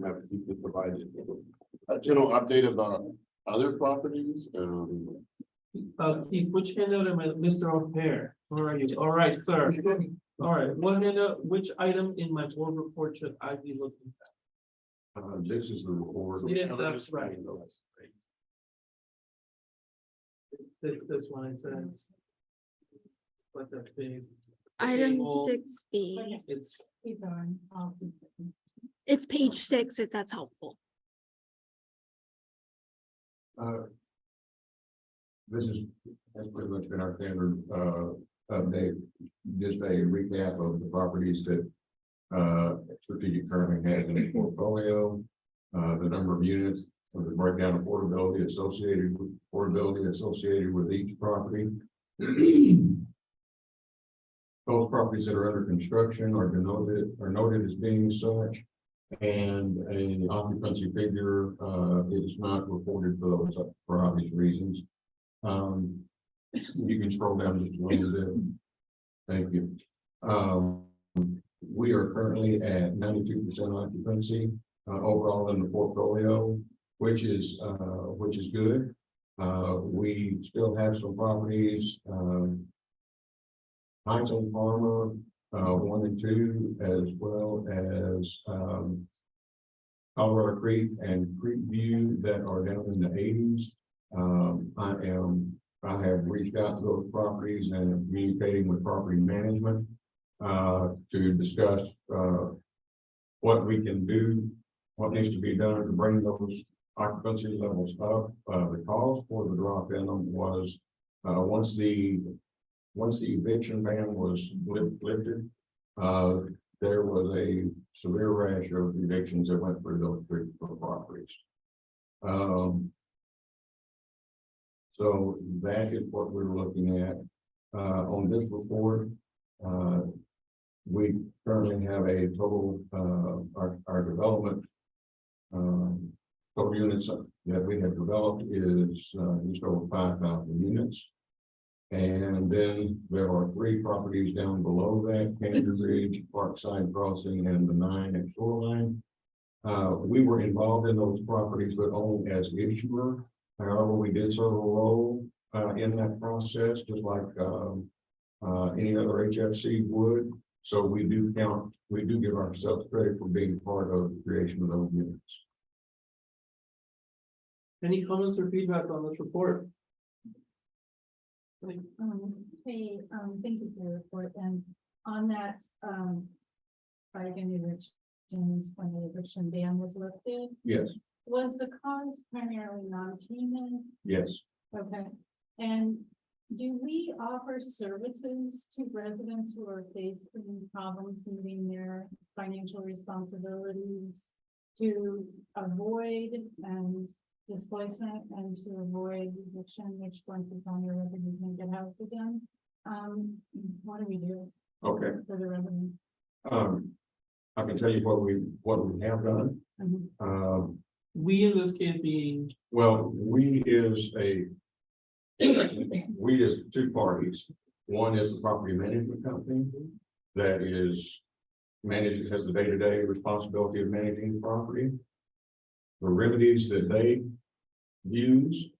have to provide a general update about other properties. Keith, which handout am I, Mr. O'Hare? Where are you? All right, sir. All right, what handout, which item in my board report should I be looking at? This is the report. Yeah, that's right. It's this one, it says. Like that big. Item table. 6B. It's, Keep going. It's page 6, if that's helpful. This is, that's pretty much been our standard, update, just a recap of the properties that, Strategic currently has in its portfolio, the number of units of the breakdown of affordability associated with each property. Those properties that are under construction are noted as being such. And an occupancy figure is not reported for those for obvious reasons. You can scroll down just a little bit. Thank you. We are currently at 92% occupancy overall in the portfolio, which is good. We still have some properties, Hines on Farmer, 1 and 2, as well as Colorado Creek and Creek View that are down in the 80s. I have reached out to those properties and am communicating with property management to discuss what we can do, what needs to be done to bring those occupancy levels up. The cause for the drop in them was once the eviction ban was lifted, there was a severe rash of evictions that went through those three properties. So that is what we're looking at on this report. We currently have a total our development total units that we have developed is just over 5,000 units. And then there are 3 properties down below that: Canyon Ridge, Parkside Crossing, and the 9 at Shoreline. We were involved in those properties, but only as issuer. However, we did serve a role in that process, just like any other HFC would. So we do give ourselves credit for being part of the creation of those units. Any comments or feedback on this report? Hey, thank you for your report, and on that, again, when the eviction ban was lifted, Yes, was the cause primarily non-payment? yes. Okay, and do we offer services to residents who are facing problems meeting their financial responsibilities to avoid displacement and to avoid eviction, which once it's on your record, you can get housed again? What do we do Okay. for the residents? I can tell you what we have done. Mhm. We in this case being, Well, we is 2 parties. One is the property management company that has the day-to-day responsibility of managing the property. The remedies that they use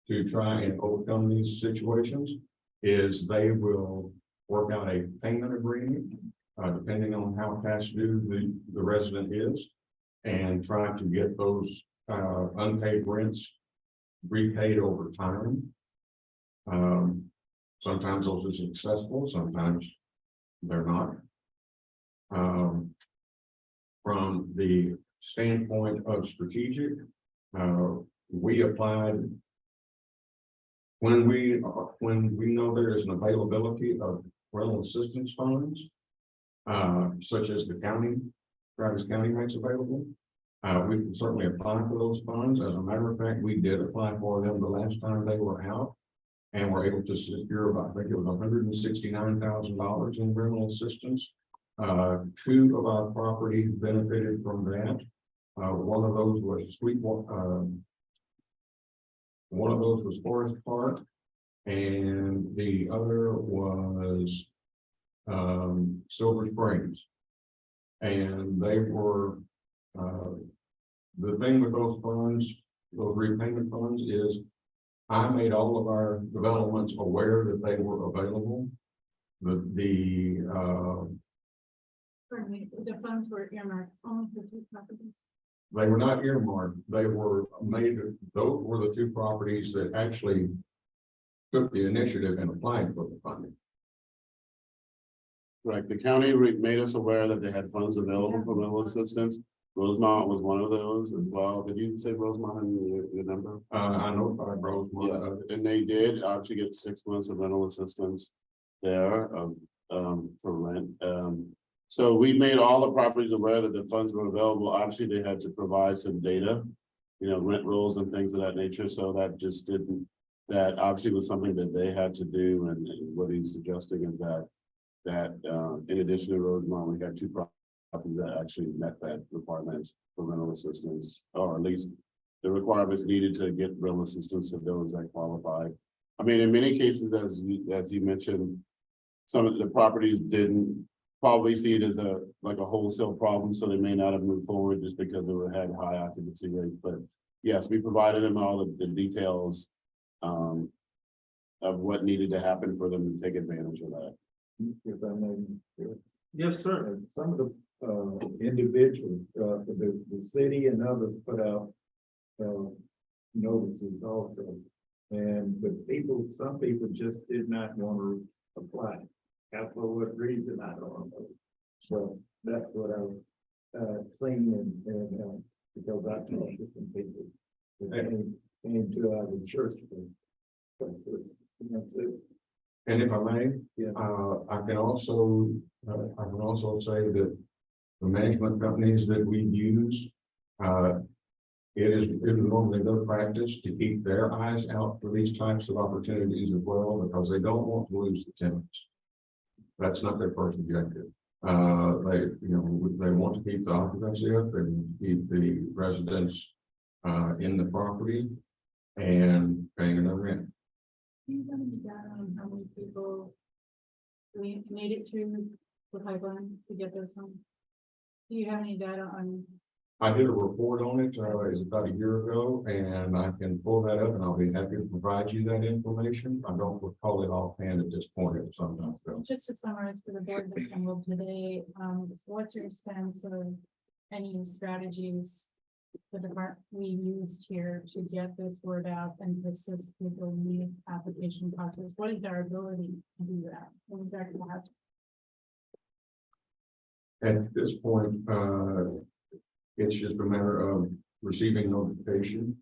to try and overcome these situations is they will work out a payment agreement, depending on how past due the resident is, and try to get those unpaid rents repaid over time. Sometimes those are successful, sometimes they're not. From the standpoint of strategic, we applied when we know there is an availability of rental assistance funds, such as the Travis County makes available. We can certainly apply for those funds. As a matter of fact, we did apply for them the last time they were out, and were able to secure about, I think it was $169,000 in rental assistance. 2 of our properties benefited from that. One of those was Forest Park, and the other was Silver Springs. And they were the thing with those funds, those repayment funds, is I made all of our developments aware that they were available. Pardon me, the funds were earmarked only for 2 properties. They were not earmarked. They were made. Those were the 2 properties that actually took the initiative and applied for the funding. Right, the county made us aware that they had funds available for rental assistance. Rosemont was one of those as well. Did you say Rosemont in your number? I notified Rosemont. Yeah, and they did actually get 6 months of rental assistance there for rent. So we made all the properties aware that the funds were available. Obviously, they had to provide some data rent rolls and things of that nature, so that just didn't, that obviously was something that they had to do, and what he's suggesting is that in addition to Rosemont, we got two properties that actually met that requirement for rental assistance, or at least the requirements needed to get rental assistance to those that qualify. I mean, in many cases, as you mentioned, some of the properties didn't probably see it as like a wholesale problem, so they may not have moved forward just because they had high occupancy rates. But yes, we provided them all the details of what needed to happen for them to take advantage of that. If I may. Yes, sir. Some of the individuals, the city and others put out notices also. And but some people just did not want to apply. That's for what reason, I don't know. So that's what I was saying, and because I talked to some people that came to our church. That's it. And if I may, Yeah. I can also say that the management companies that we use, it is normally their practice to keep their eyes out for these types of opportunities as well, because they don't want to lose the tenants. That's not their first objective. They want to keep the occupancy up and keep the residents in the property and paying their rent. Do you have any data on how many people we made it through the pipeline to get those homes? Do you have any data on? I did a report on it, it was about a year ago, and I can pull that up and I'll be happy to provide you that information. I don't recall it offhand at this point, it's sometimes. Just to summarize for the board that assembled today, what's your sense of any strategies that we used here to get this word out and assist people in the application process? What is our ability to do that? What is our capacity? At this point, it's just a matter of receiving notification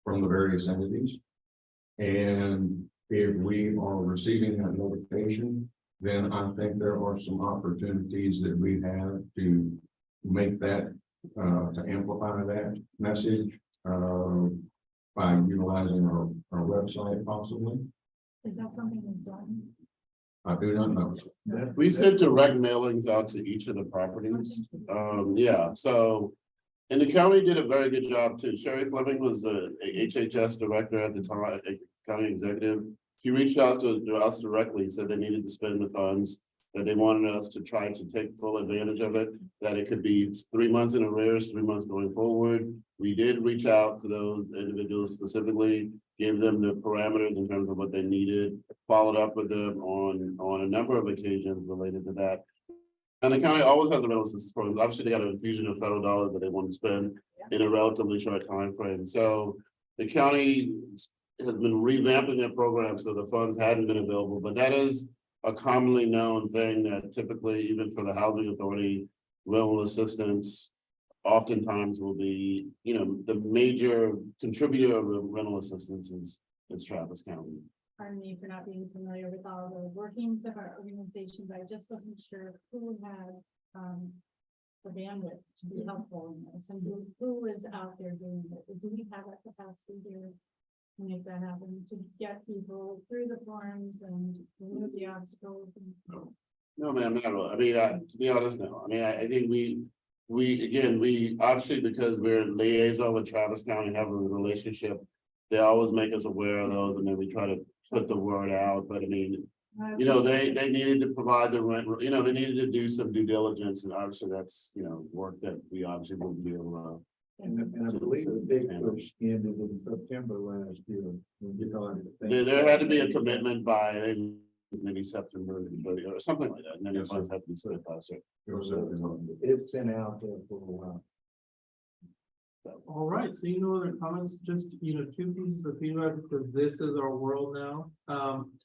from the various entities. And if we are receiving that notification, then I think there are some opportunities that we have to make that, to amplify that message by utilizing our website possibly. Is that something we've done? I do not know. We sent direct mailings out to each of the properties. Yeah, so. And the county did a very good job too. Sherry Fleming was the HHS director at the time, county executive. She reached out to us directly, said they needed to spend the funds, that they wanted us to try to take full advantage of it, that it could be 3 months in arrears, 3 months going forward. We did reach out to those individuals specifically, gave them the parameters in terms of what they needed, followed up with them on a number of occasions related to that. And the county always has a rental assistance program. Obviously, they got an infusion of federal dollars that they want to spend in a relatively short time frame. So the county has been revamping their program, so the funds hadn't been available, but that is a commonly known thing that typically, even for the housing authority, rental assistance oftentimes will be, the major contributor of rental assistance is Travis County. Pardon me for not being familiar with all the workings of our organization, but I just wasn't sure who had the bandwidth to be helpful in this, and who is out there doing it. Do we have that capacity here to make that happen, to get people through the forms and remove the obstacles? No, ma'am, not at all. I mean, to be honest, no. I mean, I think we obviously, because we're liaison with Travis County, have a relationship, they always make us aware of those, and then we try to put the word out. But I mean, they needed to provide the rent, they needed to do some due diligence, and obviously that's, work that we obviously wouldn't be able to. And I believe the big push ended in September last year. There had to be a commitment by maybe September or something like that, and then the funds have to be split by certain. It's been out there for a while. All right, so no other comments, just, 2 pieces of feedback, because this is our world now.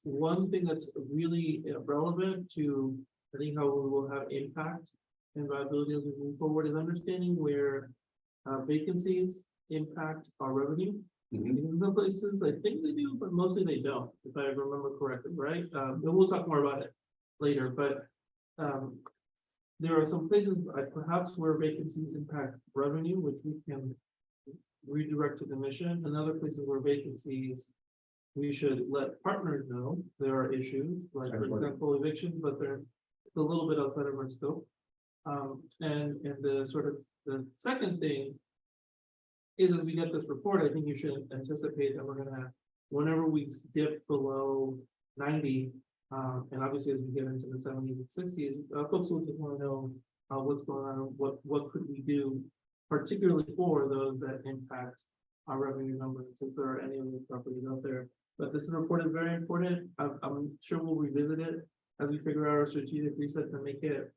One thing that's really relevant to, I think, how we will have impact and viability as we move forward is understanding where vacancies impact our revenue. In some places, I think they do, but mostly they don't, if I remember correctly, right? And we'll talk more about it later, but there are some places perhaps where vacancies impact revenue, which we can redirect to the mission, and other places where vacancies. We should let partners know there are issues, like for Absolutely. example evictions, but they're a little bit outside of our scope. And the sort of, the second thing. Is as we get this report, I think you should anticipate that we're gonna, whenever we dip below 90. And obviously as we get into the 70s and 60s, folks will just wanna know. What's going on, what could we do, particularly for those that impact our revenue numbers, if there are any of those properties out there. But this report is very important. I'm sure we'll revisit it as we figure out our strategic reset to make it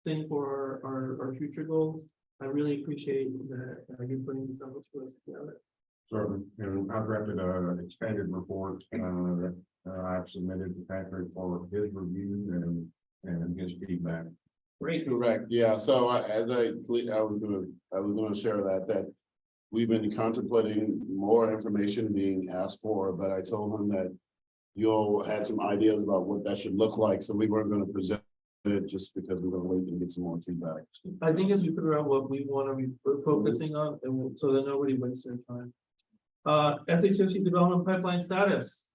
thing for our future goals. I really appreciate that you putting so much for us together. Certainly, and I've drafted an expanded report that I've submitted to Patrick for his review and his feedback. Great. Correct, yeah, so I was gonna share that we've been contemplating more information being asked for, but I told him that. You'll had some ideas about what that should look like, so we weren't gonna present it just because we were gonna wait and get some more feedback. I think as we figure out what we want to be focusing on, and so that nobody wastes their time. SHFC development pipeline status.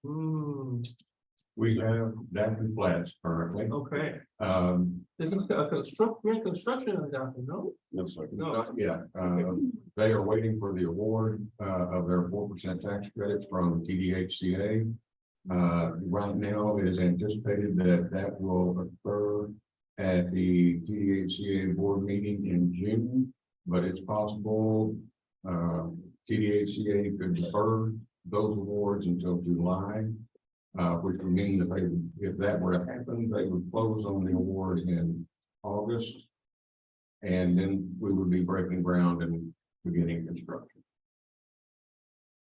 We have Daphne Flats currently. Okay, Um, this is a construction on that, no? No, sir. No. Not yet. They are waiting for the award of their 4% tax credits from TDHCA. Right now, it is anticipated that will occur at the TDHCA board meeting in June, but it's possible TDHCA could defer those awards until July. Which would mean that if that were to happen, they would close on the award in August. And then we would be breaking ground and beginning construction.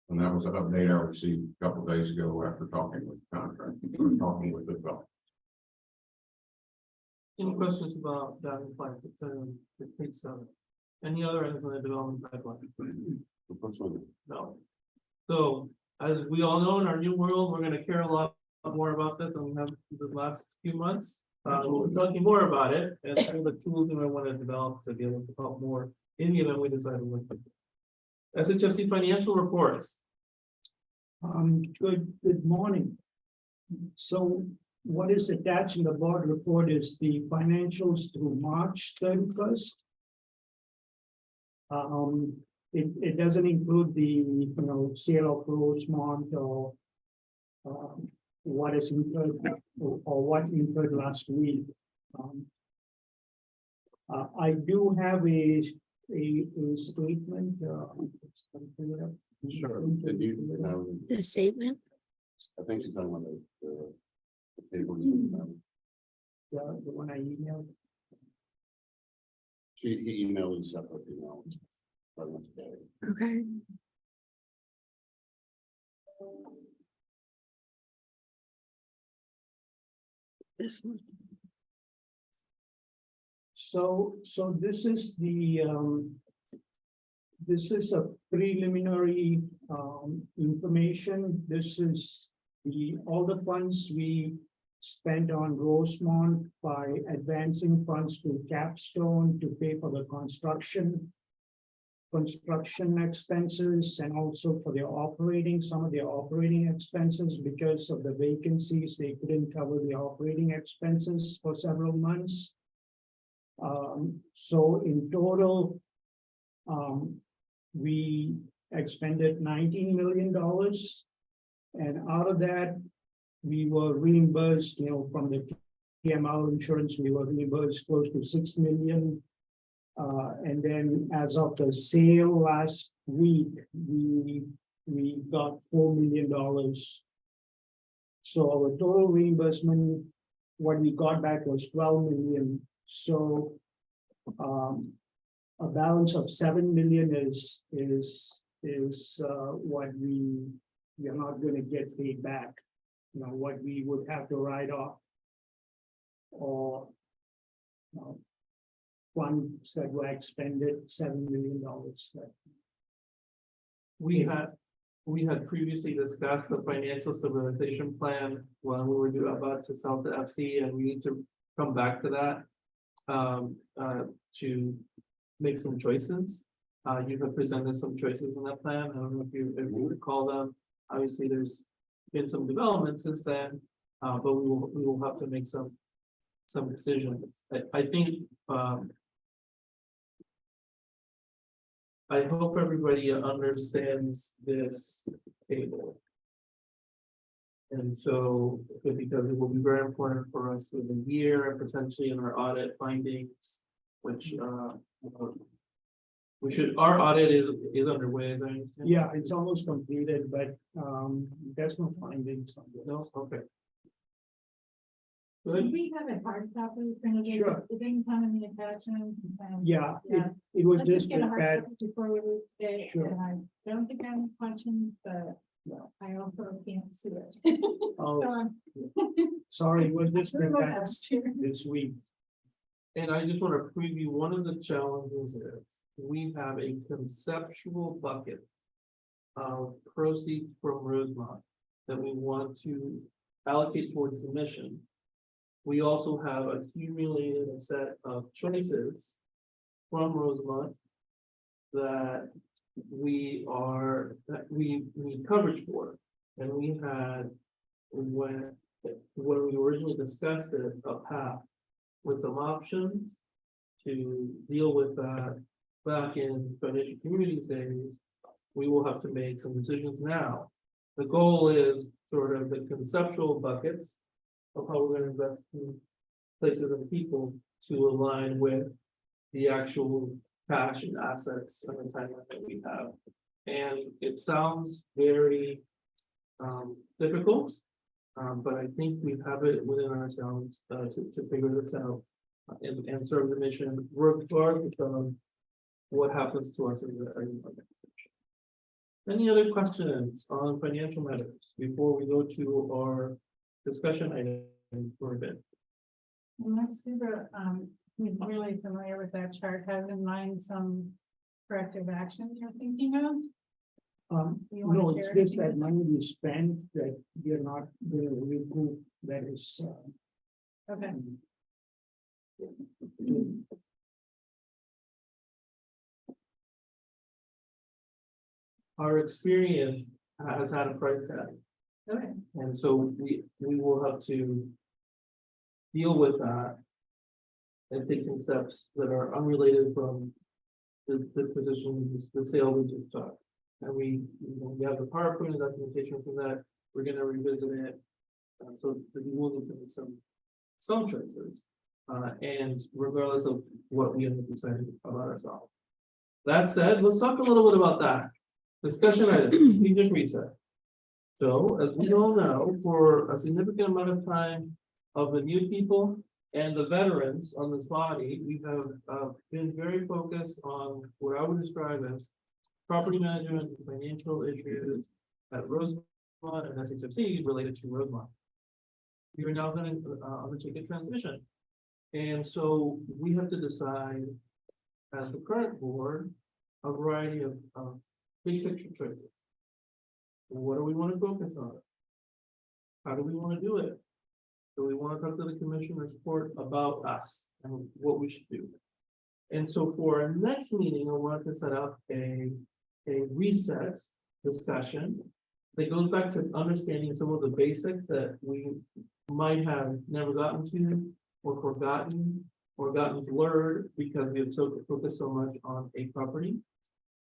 And that was an update I received a couple of days ago after talking with the contractor, talking with the developer. Any questions about that pipeline? It's page 7. Any other items on the development pipeline? The first one. No. So, as we all know, in our new world, we're gonna care a lot more about this than we have the last few months. We're talking more about it and some of the tools we might want to develop to be able to help more in the event we decide to look. SHFC financial reports. Good morning. So what is attached in the board report is the financials through March 31st. It doesn't include the, sale of Rosemont or what is incurred or what incurred last week. I do have a statement. Sure. Did you, The statement. I think she's talking about the table. The one I emailed. He emailed it separately now. Okay. This one. So this is the, this is a preliminary, information. This is all the funds we spent on Rosemont by advancing funds to Capstone to pay for the construction expenses and also for some of their operating expenses because of the vacancies. They couldn't cover the operating expenses for several months. So in total, we expended $19 million. And out of that, we were reimbursed, from the TML insurance, we were reimbursed close to $6 million. And then as of the sale last week, we got $4 million. So our total reimbursement, what we got back was $12 million. So a balance of $7 million is what we are not going to get paid back. What we would have to write off or funds that were expended, $7 million. We had previously discussed the financial stabilization plan when we were about to sell to FC, and we need to come back to that to make some choices. You have presented some choices in that plan. I don't know if you recall them. Obviously, there's been some development since then, but we will have to make some decisions. I think, I hope everybody understands this table. And so, because it will be very important for us for the year and potentially in our audit findings, which, our audit is underway, as I understand. Yeah, it's almost completed, but, there's no findings on it. No, okay. Do Good. we have a hard copy printed? Sure. It didn't come in the attachment. Yeah, Yeah. it was Let's just get a hard that, copy before we leave today, Sure. and I don't think I have any questions, but I also can't see it. Oh. So I'm- sorry, it was just doing my prepared best here. this week. And I just want to preview, one of the challenges is, we have a conceptual bucket of proceeds from Rosemont that we want to allocate towards the mission. We also have accumulated a set of choices from Rosemont that we need coverage for. And we had, when we originally discussed it, a path with some options to deal with that back in financial communities days. We will have to make some decisions now. The goal is sort of the conceptual buckets of how we're gonna invest in places and people to align with the actual cash and assets and the timeline that we have. And it sounds very difficult, but I think we have it within ourselves to figure this out and serve the mission regardless of what happens to us in the. Any other questions on financial matters before we go to our discussion item for a bit? Unless Suba, who's really familiar with that chart, has in mind some corrective action you're thinking of. You wanna No, it's share just anything that with money we spend that we are not going to recoup, that is, Okay, Our experience has had a price tag, okay, and so we will have to deal with that and take some steps that are unrelated from this position, the sale we just took. And we have the PowerPoint and documentation for that. We're gonna revisit it. So we will need to make some choices, and regardless of what we end up deciding about ourselves. That said, let's talk a little bit about that. Discussion item, strategic reset. So as we all know, for a significant amount of time of the new people and the veterans on this body, we have been very focused on what I would describe as property management, and financial issues at Rosemont and SHFC related to Rosemont. We are now going to undertake a transition. And so we have to decide, as the current board, a variety of big picture choices. What do we want to focus on? How do we want to do it? Do we want to talk to the commission or support about us and what we should do? And so for our next meeting, I wanted to set up a reset discussion that goes back to understanding some of the basics that we might have never gotten to or forgotten or gotten blurred because we have focused so much on a property.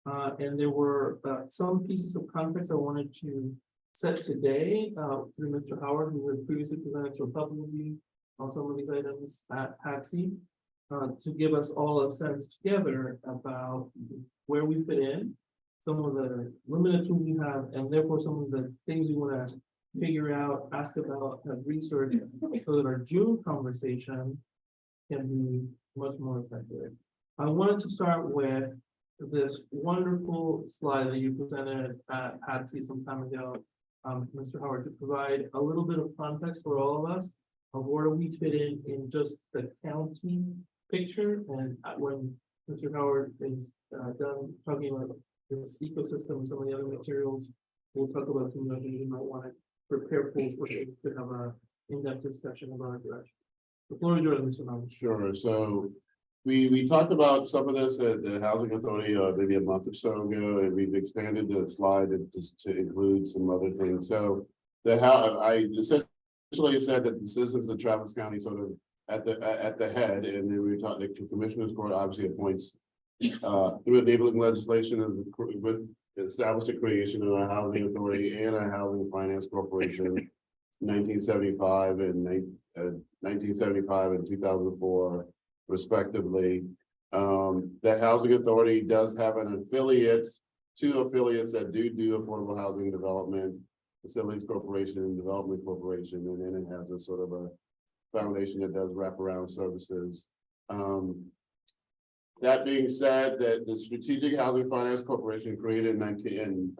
And there were some pieces of context I wanted to set today through Mr. Howard, who had previously presented to a public review on some of these items at PATSI, to give us all a sense together about where we fit in, some of the limited tools we have, and therefore some of the things we want to figure out, ask about, have research, so that our June conversation can be much more effective. I wanted to start with this wonderful slide that you presented at PATSI some time ago, Mr. Howard, to provide a little bit of context for all of us of where we fit in just the county picture. And when Mr. Howard is done talking about this ecosystem and some of the other materials, we'll talk about some of the you might want to prepare for to have a in-depth discussion about our direction. The floor is yours, Mr. Howard. Sure, so we talked about some of this at the Housing Authority, maybe a month or so ago, and we've expanded the slide just to include some other things. So I essentially said that the citizens of Travis County sort of at the head, and then we talked, the Commissioners Court obviously appoints through enabling legislation with established the creation of a housing authority and a housing finance corporation, 1975 and 1975 and 2004, respectively. The housing authority does have two affiliates that do affordable housing development, Facilities Corporation and Development Corporation, and then it has a sort of a foundation that does wraparound services. That being said, that the Strategic Housing Finance Corporation created in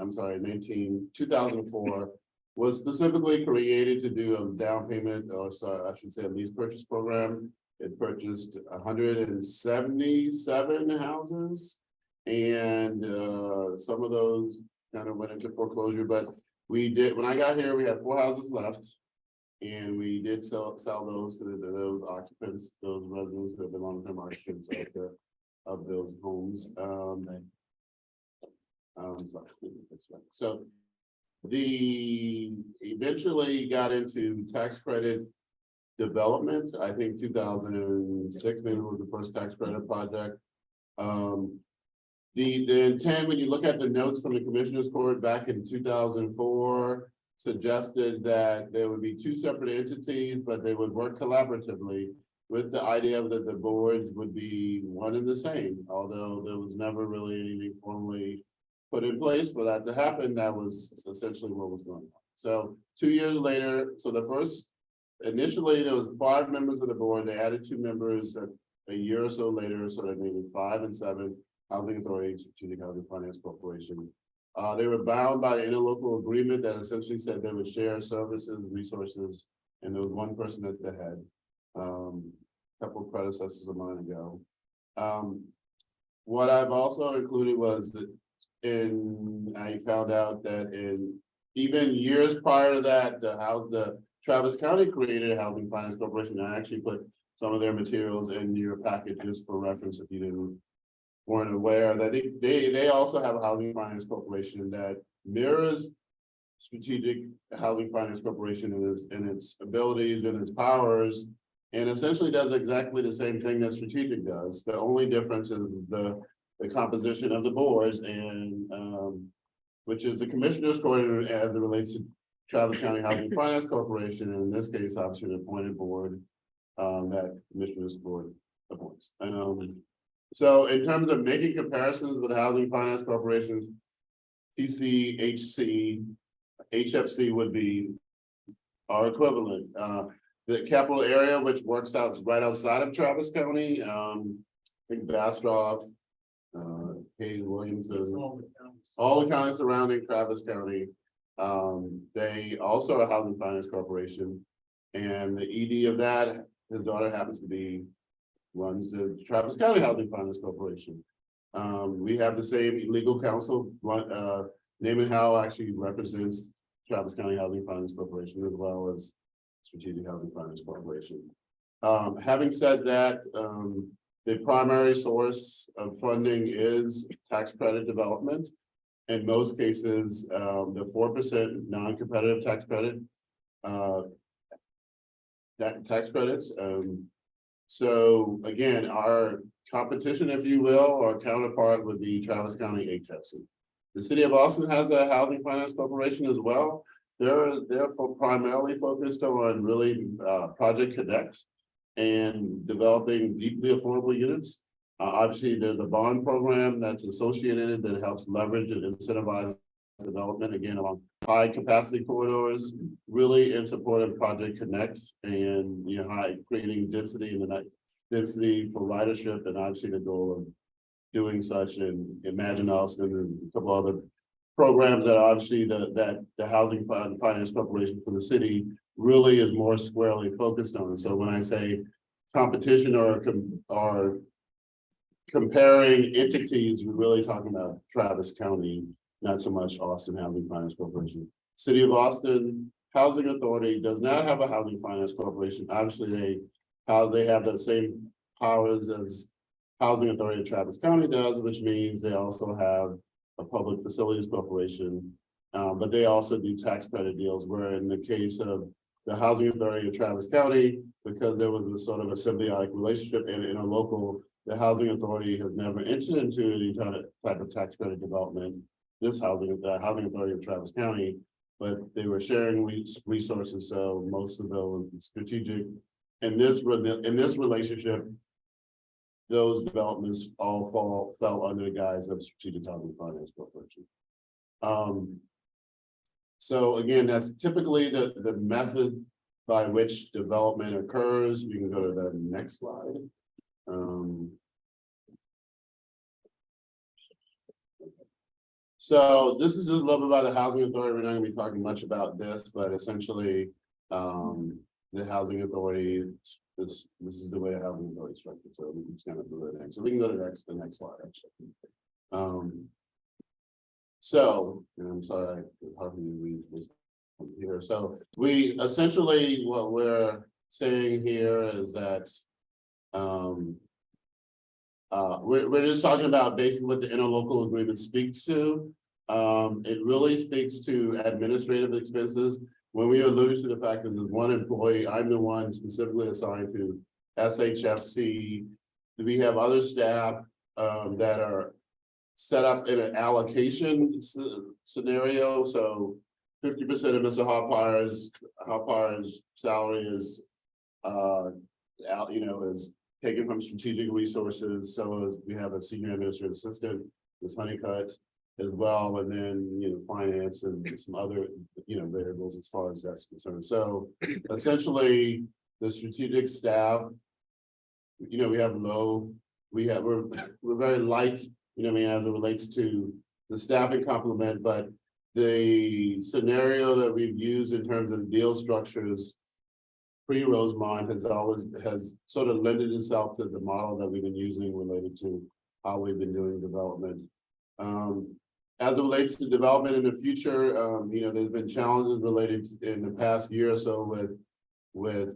2004 was specifically created to do a down payment, or so I should say a lease purchase program. It purchased 177 houses, and some of those kind of went into foreclosure, but we did, when I got here, we had 4 houses left. And we did sell those to those occupants, those residents who have been long-term occupants of those homes. So eventually got into tax credit development. I think 2006 maybe was the first tax credit project. The intent, when you look at the notes from the Commissioners Court back in 2004, suggested that there would be 2 separate entities, but they would work collaboratively, with the idea that the boards would be one and the same, although there was never really anything formally put in place for that to happen. That was essentially what was going on. So 2 years later, so initially there was 5 members of the board. They added 2 members a year or so later, so they made it 5 and 7, Housing Authority, Strategic Housing Finance Corporation. They were bound by the interlocal agreement that essentially said they would share services, resources, and there was one person at the head. Couple of predecessors of mine ago. What I've also included was that I found out that even years prior to that, the Travis County created a housing finance corporation. I actually put some of their materials in your packages for reference if you weren't aware that they also have a housing finance corporation that mirrors Strategic Housing Finance Corporation in its abilities and its powers, and essentially does exactly the same thing that Strategic does. The only difference is the composition of the boards, and which is the Commissioners Court as it relates to Travis County Housing Finance Corporation, and in this case, obviously an appointed board that Commissioners Court appoints. So in terms of making comparisons with housing finance corporations, TCHC, HFC would be our equivalent. The capital area, which works out right outside of Travis County, I think Bastrop, Hayes, Williamson, all the counties surrounding Travis County. They also are a housing finance corporation, and the ED of that, his daughter happens to be runs the Travis County Housing Finance Corporation. We have the same legal counsel, Naaman Howe actually represents Travis County Housing Finance Corporation as well as Strategic Housing Finance Corporation. Having said that, the primary source of funding is tax credit development. In most cases, the 4% non-competitive tax credit, tax credits. So again, our competition, if you will, or counterpart would be Travis County HFC. The city of Austin has a housing finance corporation as well. They're primarily focused on really Project Connect and developing deeply affordable units. Obviously, there's a bond program that's associated that helps leverage and incentivize development, again, along high capacity corridors, really in support of Project Connect and creating density in the density for ridership, and obviously the goal of doing such and Imagine Austin and a couple other programs that obviously the Housing Finance Corporation for the city really is more squarely focused on. So when I say competition or comparing entities, we're really talking about Travis County, not so much Austin Housing Finance Corporation. City of Austin Housing Authority does not have a housing finance corporation. Obviously, they have the same powers as Housing Authority of Travis County does, which means they also have a public facilities corporation. But they also do tax credit deals, where in the case of the Housing Authority of Travis County, because there was a sort of a symbiotic relationship and in a local, the Housing Authority has never entered into any type of tax credit development. This Housing Authority of Travis County, but they were sharing resources, so most of those strategic, in this relationship, those developments all fell under the guise of Strategic Housing Finance Corporation. So again, that's typically the method by which development occurs. We can go to the next slide. So this is a little bit about the Housing Authority. We're not going to be talking much about this, but essentially, the Housing Authority, this is the way the Housing Authority is structured. So we can just kind of do it next. So we can go to the next slide, actually. So, and I'm sorry, I hardly read this here. So we essentially, what we're saying here is that we're just talking about basically what the interlocal agreement speaks to. It really speaks to administrative expenses. When we alluded to the fact that there's one employee, I'm the one specifically assigned to SHFC. We have other staff that are set up in an allocation scenario. So 50% of Mr. Hoppire's salary is, is taken from strategic resources. So as we have a senior administrative assistant, Ms. Honeycutt as well, and then finance and some other variables as far as that's concerned. So essentially, the strategic staff, we have we're very light, as it relates to the staffing complement, but the scenario that we've used in terms of deal structures pre-Rosemont has sort of lended itself to the model that we've been using related to how we've been doing development. As it relates to development in the future, there's been challenges related in the past year or so with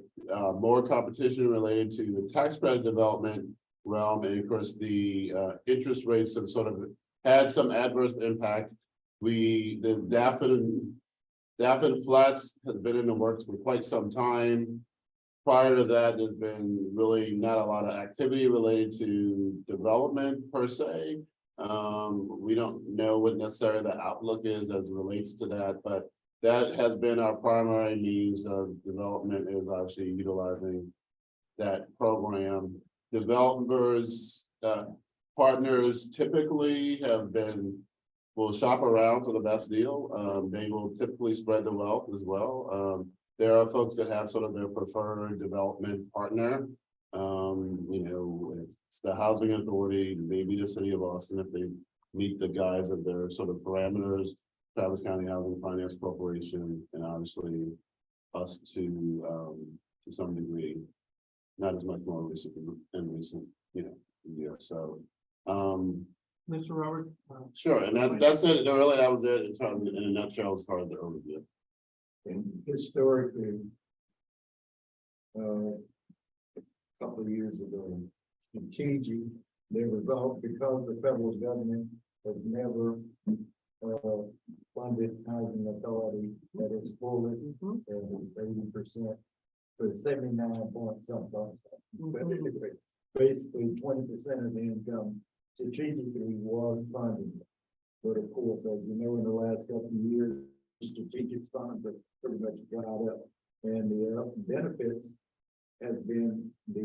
more competition related to the tax credit development realm, and of course the interest rates have sort of had some adverse impact. The Daffin Flats has been in the works for quite some time. Prior to that, there's been really not a lot of activity related to development per se. We don't know what necessarily the outlook is as it relates to that, but that has been our primary means of development, is actually utilizing that program. Developers, partners typically will shop around for the best deal. They will typically spread the wealth as well. There are folks that have sort of their preferred development partner. If it's the Housing Authority, maybe the City of Austin, if they meet the guise of their sort of parameters, Travis County Housing Finance Corporation, and obviously us to some degree, not as much more recent year. So, Mr. Roberts. sure, and that's it. Really, that was it in a nutshell as far as the overview. And historically, a couple of years ago, strategic, they resolved because the federal government has never funded housing authority that is fully 80%, for 79 point something. Basically 20% of the income strategically was funded. But of course, as you know, in the last couple of years, strategic funds have pretty much dried up. And the benefits has been the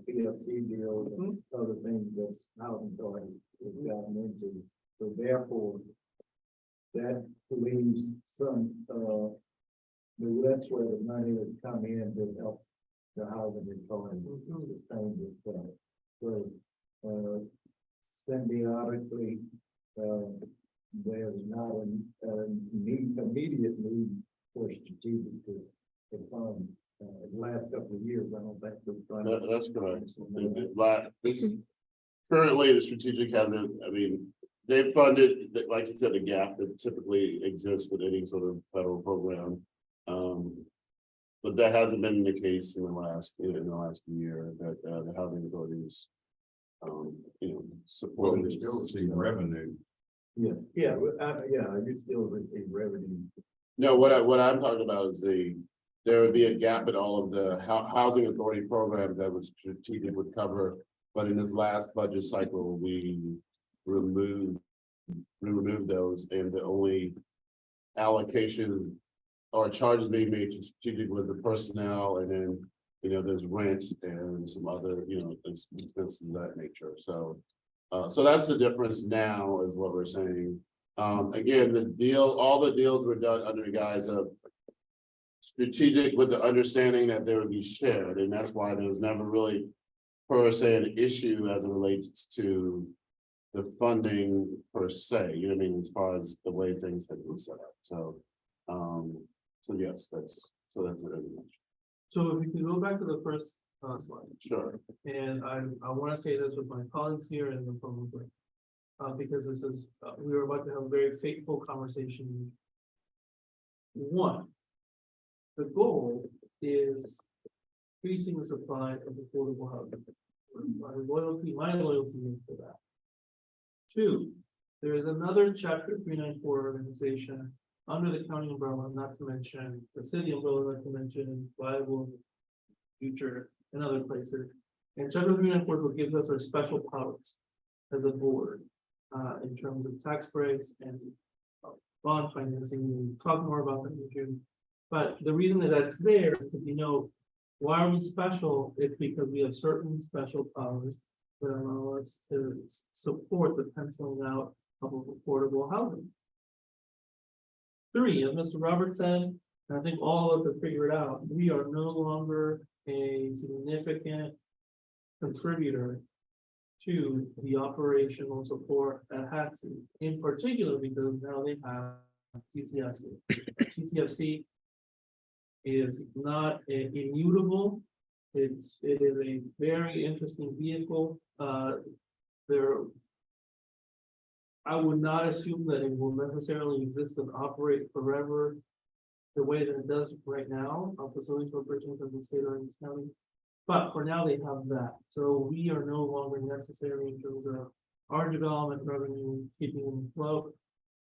PFC deal and other things that housing authority has gotten into. So therefore, that leaves some that's where the money has come in to help the housing authority sustain this. So symbiotically, there's not a immediate need for strategic to fund. The last couple of years, I don't think we've funded. That's correct. Currently, the strategic hasn't. They've funded, like you said, the gap that typically exists with any sort of federal program. But that hasn't been the case in the last year that the housing authorities You know, Well, supporting. we still see revenue. Yeah, I do still receive revenue. No, what I'm talking about is there would be a gap in all of the housing authority programs that was strategic would cover. But in this last budget cycle, we removed those, and the only allocations or charges being made to strategic was the personnel, and then, you know, there's rent and some other, you know, expenses of that nature. So that's the difference now is what we're saying. Again, all the deals were done under the guise of strategic with the understanding that they would be shared, and that's why there was never really per se an issue as it relates to the funding per se, you know what I mean, as far as the way things have been set up. So yes, that's it. So if we can go back to the first slide, Sure. and I want to say this with my colleagues here and the public. Because this is, we were about to have a very fateful conversation. One, the goal is increasing the supply of affordable housing. My loyalty is for that. Two, there is another chapter 394 organization under the county umbrella, not to mention the city umbrella, not to mention viable future and other places. And chapter 394 will give us our special powers as a board. In terms of tax breaks and bond financing, we'll talk more about that in June. But the reason that that's there is, you know, why are we special? It's because we have certain special powers that allow us to support the penciling out of affordable housing. Three, as Mr. Roberts said, and I think all of us have figured out, we are no longer a significant contributor to the operational support at HATC, in particular because now they have TCFC. TCFC is not immutable. It is a very interesting vehicle. I would not assume that it will necessarily exist and operate forever the way that it does right now. Facilities corporations of the state or in this county. But for now, they have that. So we are no longer necessary in terms of our development revenue, keeping them afloat.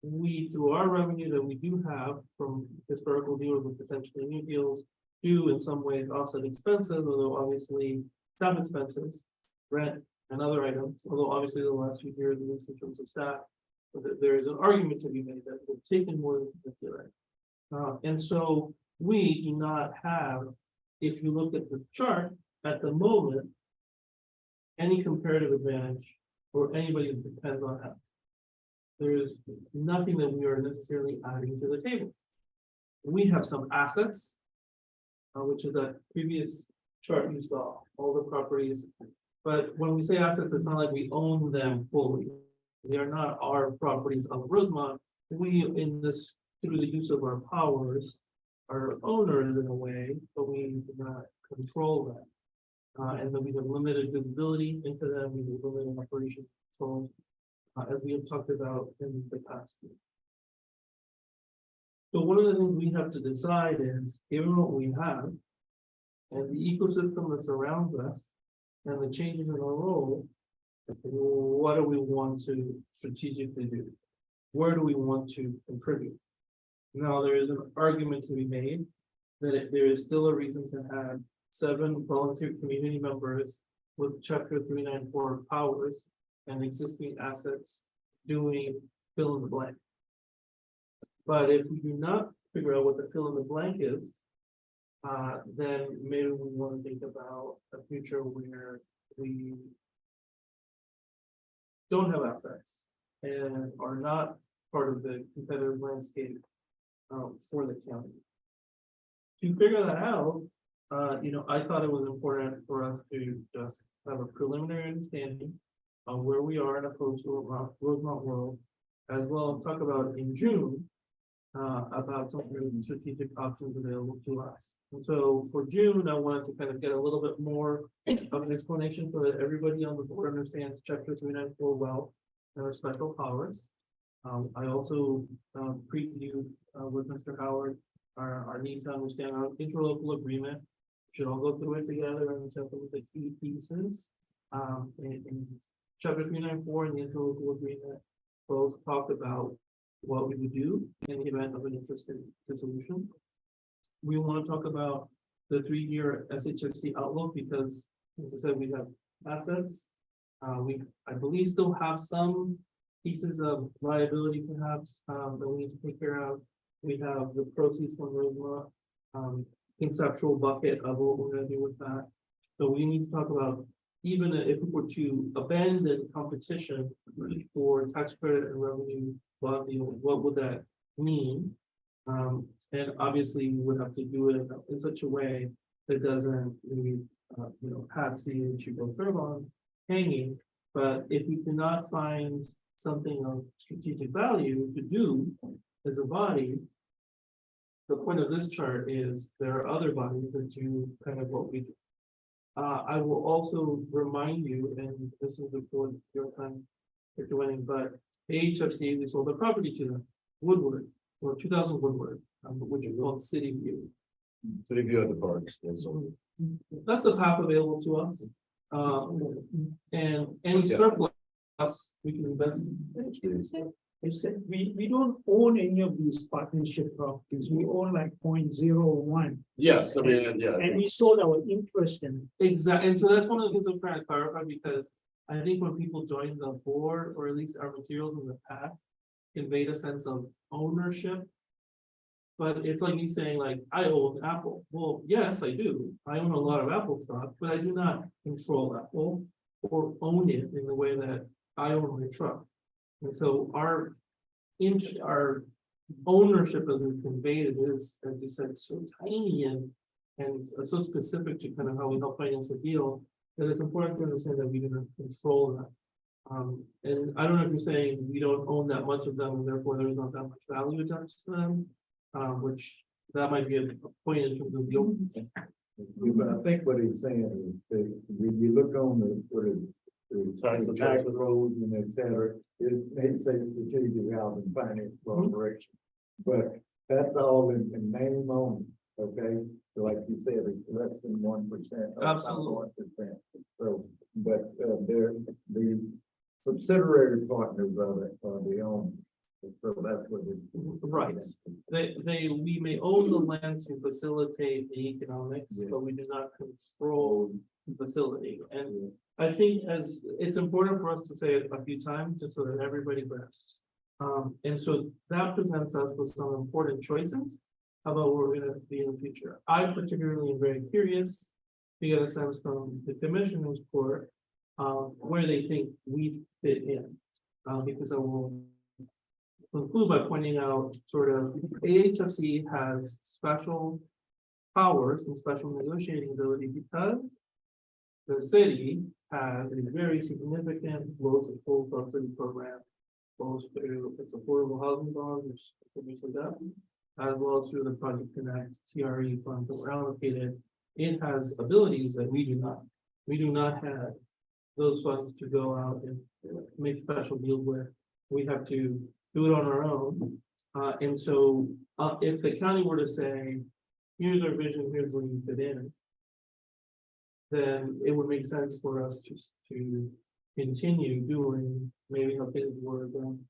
We, through our revenue that we do have from historical deals with potentially new deals, do in some ways offset expenses, although obviously staff expenses, rent, and other items, although obviously the last few years, at least in terms of staff, there is an argument to be made that we've taken more than particular. And so we do not have, if you look at the chart, at the moment, any comparative advantage or anybody that depends on us. There is nothing that we are necessarily adding to the table. We have some assets, which is that previous chart you saw, all the properties. But when we say assets, it's not like we own them fully. They are not our properties of Rosemont. We, in this, through the use of our powers, are owners in a way, but we do not control them. And then we have limited visibility into them, we have limited operation control, as we have talked about in the past. So one of the things we have to decide is, given what we have, and the ecosystem that surrounds us, and the changes in our role, what do we want to strategically do? Where do we want to contribute? Now, there is an argument to be made that there is still a reason to have 7 volunteer community members with chapter 394 powers and existing assets doing fill in the blank. But if we do not figure out what the fill in the blank is, then maybe we want to think about a future where we don't have assets and are not part of the competitive landscape for the county. To figure that out, I thought it was important for us to just have a preliminary understanding of where we are in a post-Rosemont world, as well as talk about in June about some of the strategic options available to us. And so for June, I wanted to kind of get a little bit more of an explanation so that everybody on the board understands chapter 394 well and our special powers. I also previewed with Mr. Howard our need to understand our interlocal agreement. We should all go through it together and check with the key pieces. In chapter 394 in the interlocal agreement, both talked about what we would do in the event of an interested dissolution. We want to talk about the 3-year SHFC outlook because, as I said, we have assets. We, I believe, still have some pieces of liability perhaps that we need to take care of. We have the proceeds from Rosemont, conceptual bucket of what we're gonna do with that. So we need to talk about, even if we were to abandon competition for tax credit and revenue bond deal, what would that mean? And obviously we would have to do it in such a way that doesn't leave, Patsy and Chico Fairlawn hanging. But if we cannot find something of strategic value to do as a body, the point of this chart is there are other bodies that do kind of what we do. I will also remind you, and this is before your time for joining, but HFC, we sold the property to them, Woodward, or 2000 Woodward, which is called City View. City View at the parks, that's all. That's a path available to us. And any surplus, we can invest in. I said, we don't own any of these partnership properties. We own like 0.01. Yes, I mean, yeah. And we sold our interest in it. Exactly, and so that's one of the things I'm trying to clarify, because I think when people join the board, or at least our materials in the past, conveyed a sense of ownership. But it's like me saying, like, I own Apple. Well, yes, I do. I own a lot of Apple stock, but I do not control Apple or own it in the way that I own my truck. And so our ownership as we conveyed it is, as you said, so tiny and so specific to kind of how we help finance the deal, that it's important to understand that we do not control that. And I don't know if you're saying we don't own that much of them, and therefore there's not that much value attached to them, which that might be a point in terms of the. But I think what he's saying is that when you look on the tax roads and et cetera, it may say strategic housing finance corporation. But that's all in name only, okay? So like you said, it's less than 1%. Absolutely. 1%. So, but they're the subsidiary partners of it are the owners. So that's what it. Right. We may own the land to facilitate the economics, but we do not control the facility. And I think as it's important for us to say it a few times, just so that everybody grasps. And so that presents us with some important choices about where we're gonna be in the future. I particularly am very curious to get a sense from the commissioner's report, where they think we fit in. Because I will conclude by pointing out sort of AHFC has special powers and special negotiating ability because the city has a very significant low full subsidy program, both through its affordable housing bond, which previously done, as well as through the Project Connect TRE funds that were allocated. It has abilities that we do not. We do not have those funds to go out and make special deals with. We have to do it on our own. And so if the county were to say, here's our vision, here's where you fit in, then it would make sense for us to continue doing maybe how things were done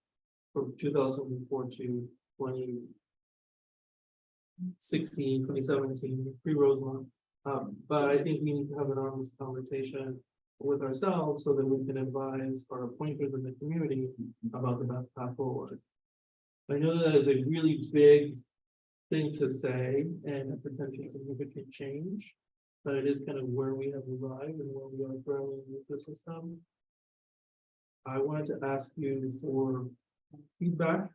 from 2004 to 2016, 2017, pre-Rosemont. But I think we need to have an honest conversation with ourselves so that we can advise our appointers in the community about the best path forward. I know that is a really big thing to say and a potentially significant change, but it is kind of where we have arrived and where we are growing in the ecosystem. I wanted to ask you for feedback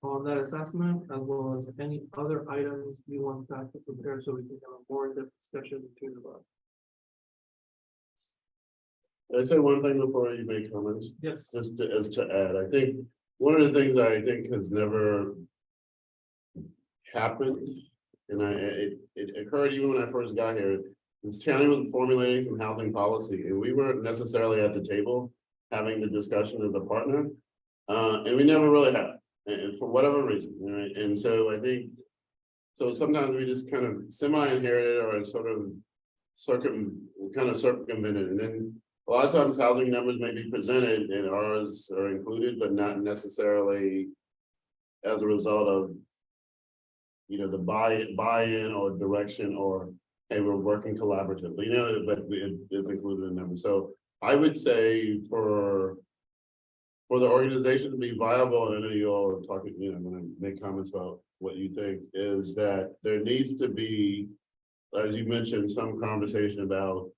on that assessment, as well as any other items you want that to prepare so we can have a more in-depth discussion between the board. Can I say one thing before you make comments? Yes. Just as to add, I think one of the things that I think has never happened, and it occurred even when I first got here, this county was formulating some housing policy, and we weren't necessarily at the table having the discussion as a partner, and we never really have, and for whatever reason, right? And so I think, so sometimes we just kind of semi-inherited or sort of circumvented, and then a lot of times housing numbers may be presented and ours are included, but not necessarily as a result of, you know, the buy-in or direction or, hey, we're working collaboratively, you know, but it's included in them. So I would say for the organization to be viable, and I know you all are talking, you know, I'm gonna make comments about what you think, is that there needs to be, as you mentioned, some conversation about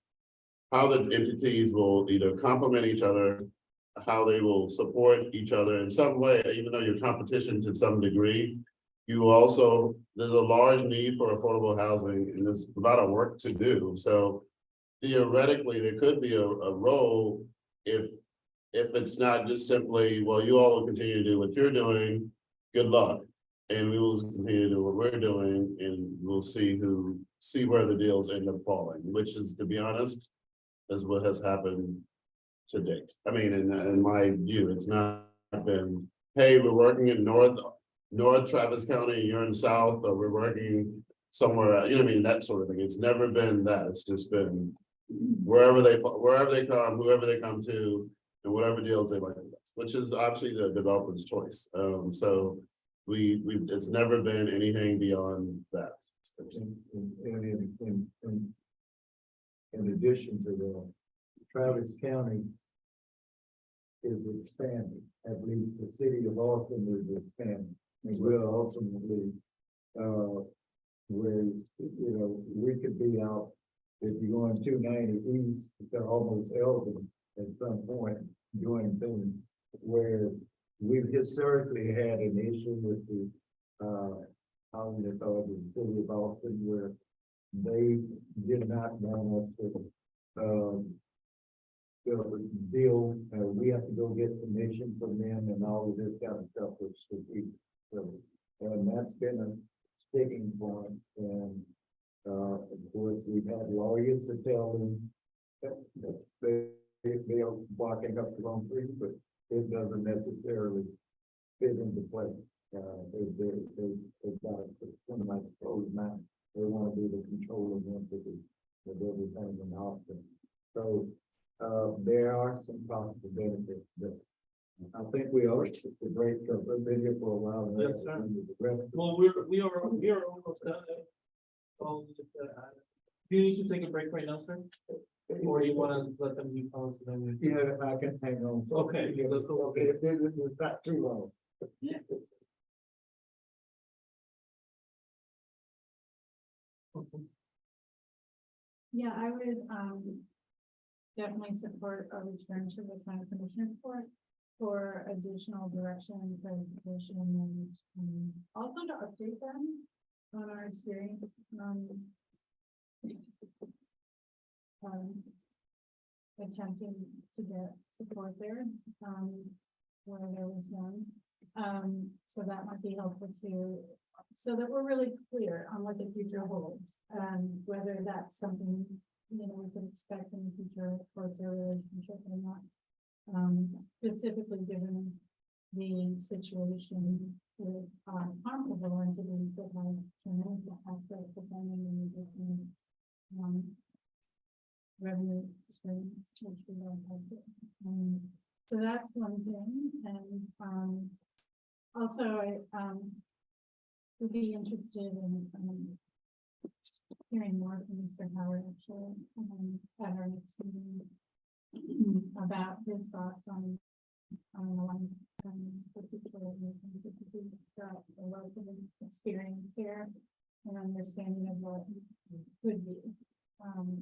how the entities will either complement each other, how they will support each other in some way, even though you're competition to some degree. You also, there's a large need for affordable housing and there's a lot of work to do. So theoretically, there could be a role if it's not just simply, well, you all will continue to do what you're doing, good luck. And we will continue to do what we're doing and we'll see where the deals end up falling, which is, to be honest, is what has happened to date. I mean, in my view, it's not been, hey, we're working in North Travis County, and you're in South, or we're working somewhere, you know what I mean, that sort of thing. It's never been that. It's just been wherever they come, whoever they come to, and whatever deals they like, which is obviously the developer's choice. So it's never been anything beyond that. In addition to the Travis County is expanding, at least the city of Austin is expanding. And we'll ultimately, where, you know, we could be out, if you're going 290 east to almost Elgin at some point doing things where we've historically had an issue with the, housing authority in the city of Austin where they did not want us to, deal, we have to go get permission from them and all of this kind of stuff, which is, so, and that's been a sticking point. And, of course, we've had lawyers that tell them that they are walking up the wrong tree, but it doesn't necessarily fit into place. They've got one of my closed mouth. They want to be the control of entity of everything in Austin. So there are some possible benefits, but I think we are the great because we've been here for a while. Yes, sir. Well, we are almost done. Do you need to take a break right now, sir? Or do you want to let them do comments and then? Yeah, I can hang on. Okay, yeah, that's okay. If it was not too long. Yeah, I would, definitely support a return to the kind of commissioners for additional direction and clarification and, also to update them on our experience, attempting to get support there, where there was none. So that might be helpful too, so that we're really clear on what the future holds, whether that's something, you know, we can expect in the future towards our relationship or not. Specifically given the situation with comparable entities that have tremendous access to funding and revenue streams, which we don't have. So that's one thing, and also I would be interested in hearing more from Mr. Howard actually at our next meeting about his thoughts on particularly got a lot of experience here and understanding of what could be,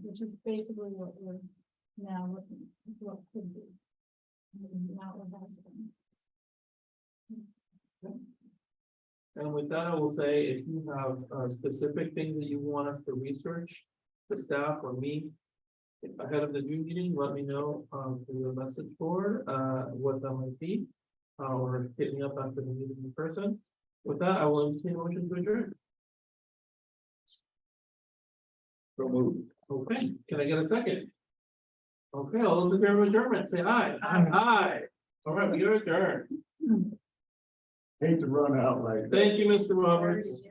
which is basically what we're now looking at, what could be, not what has been. And with that, I will say, if you have specific things that you want us to research, the staff or me, ahead of the June meeting, let me know through the message board what that might be, or hit me up after the meeting in person. With that, I will entertain a motion to adjourn. So move. Okay, can I get a second? Okay, all those in favor of adjournment, say aye. Aye. All right, we are adjourned. Hate to run out like that. Thank you, Mr. Roberts.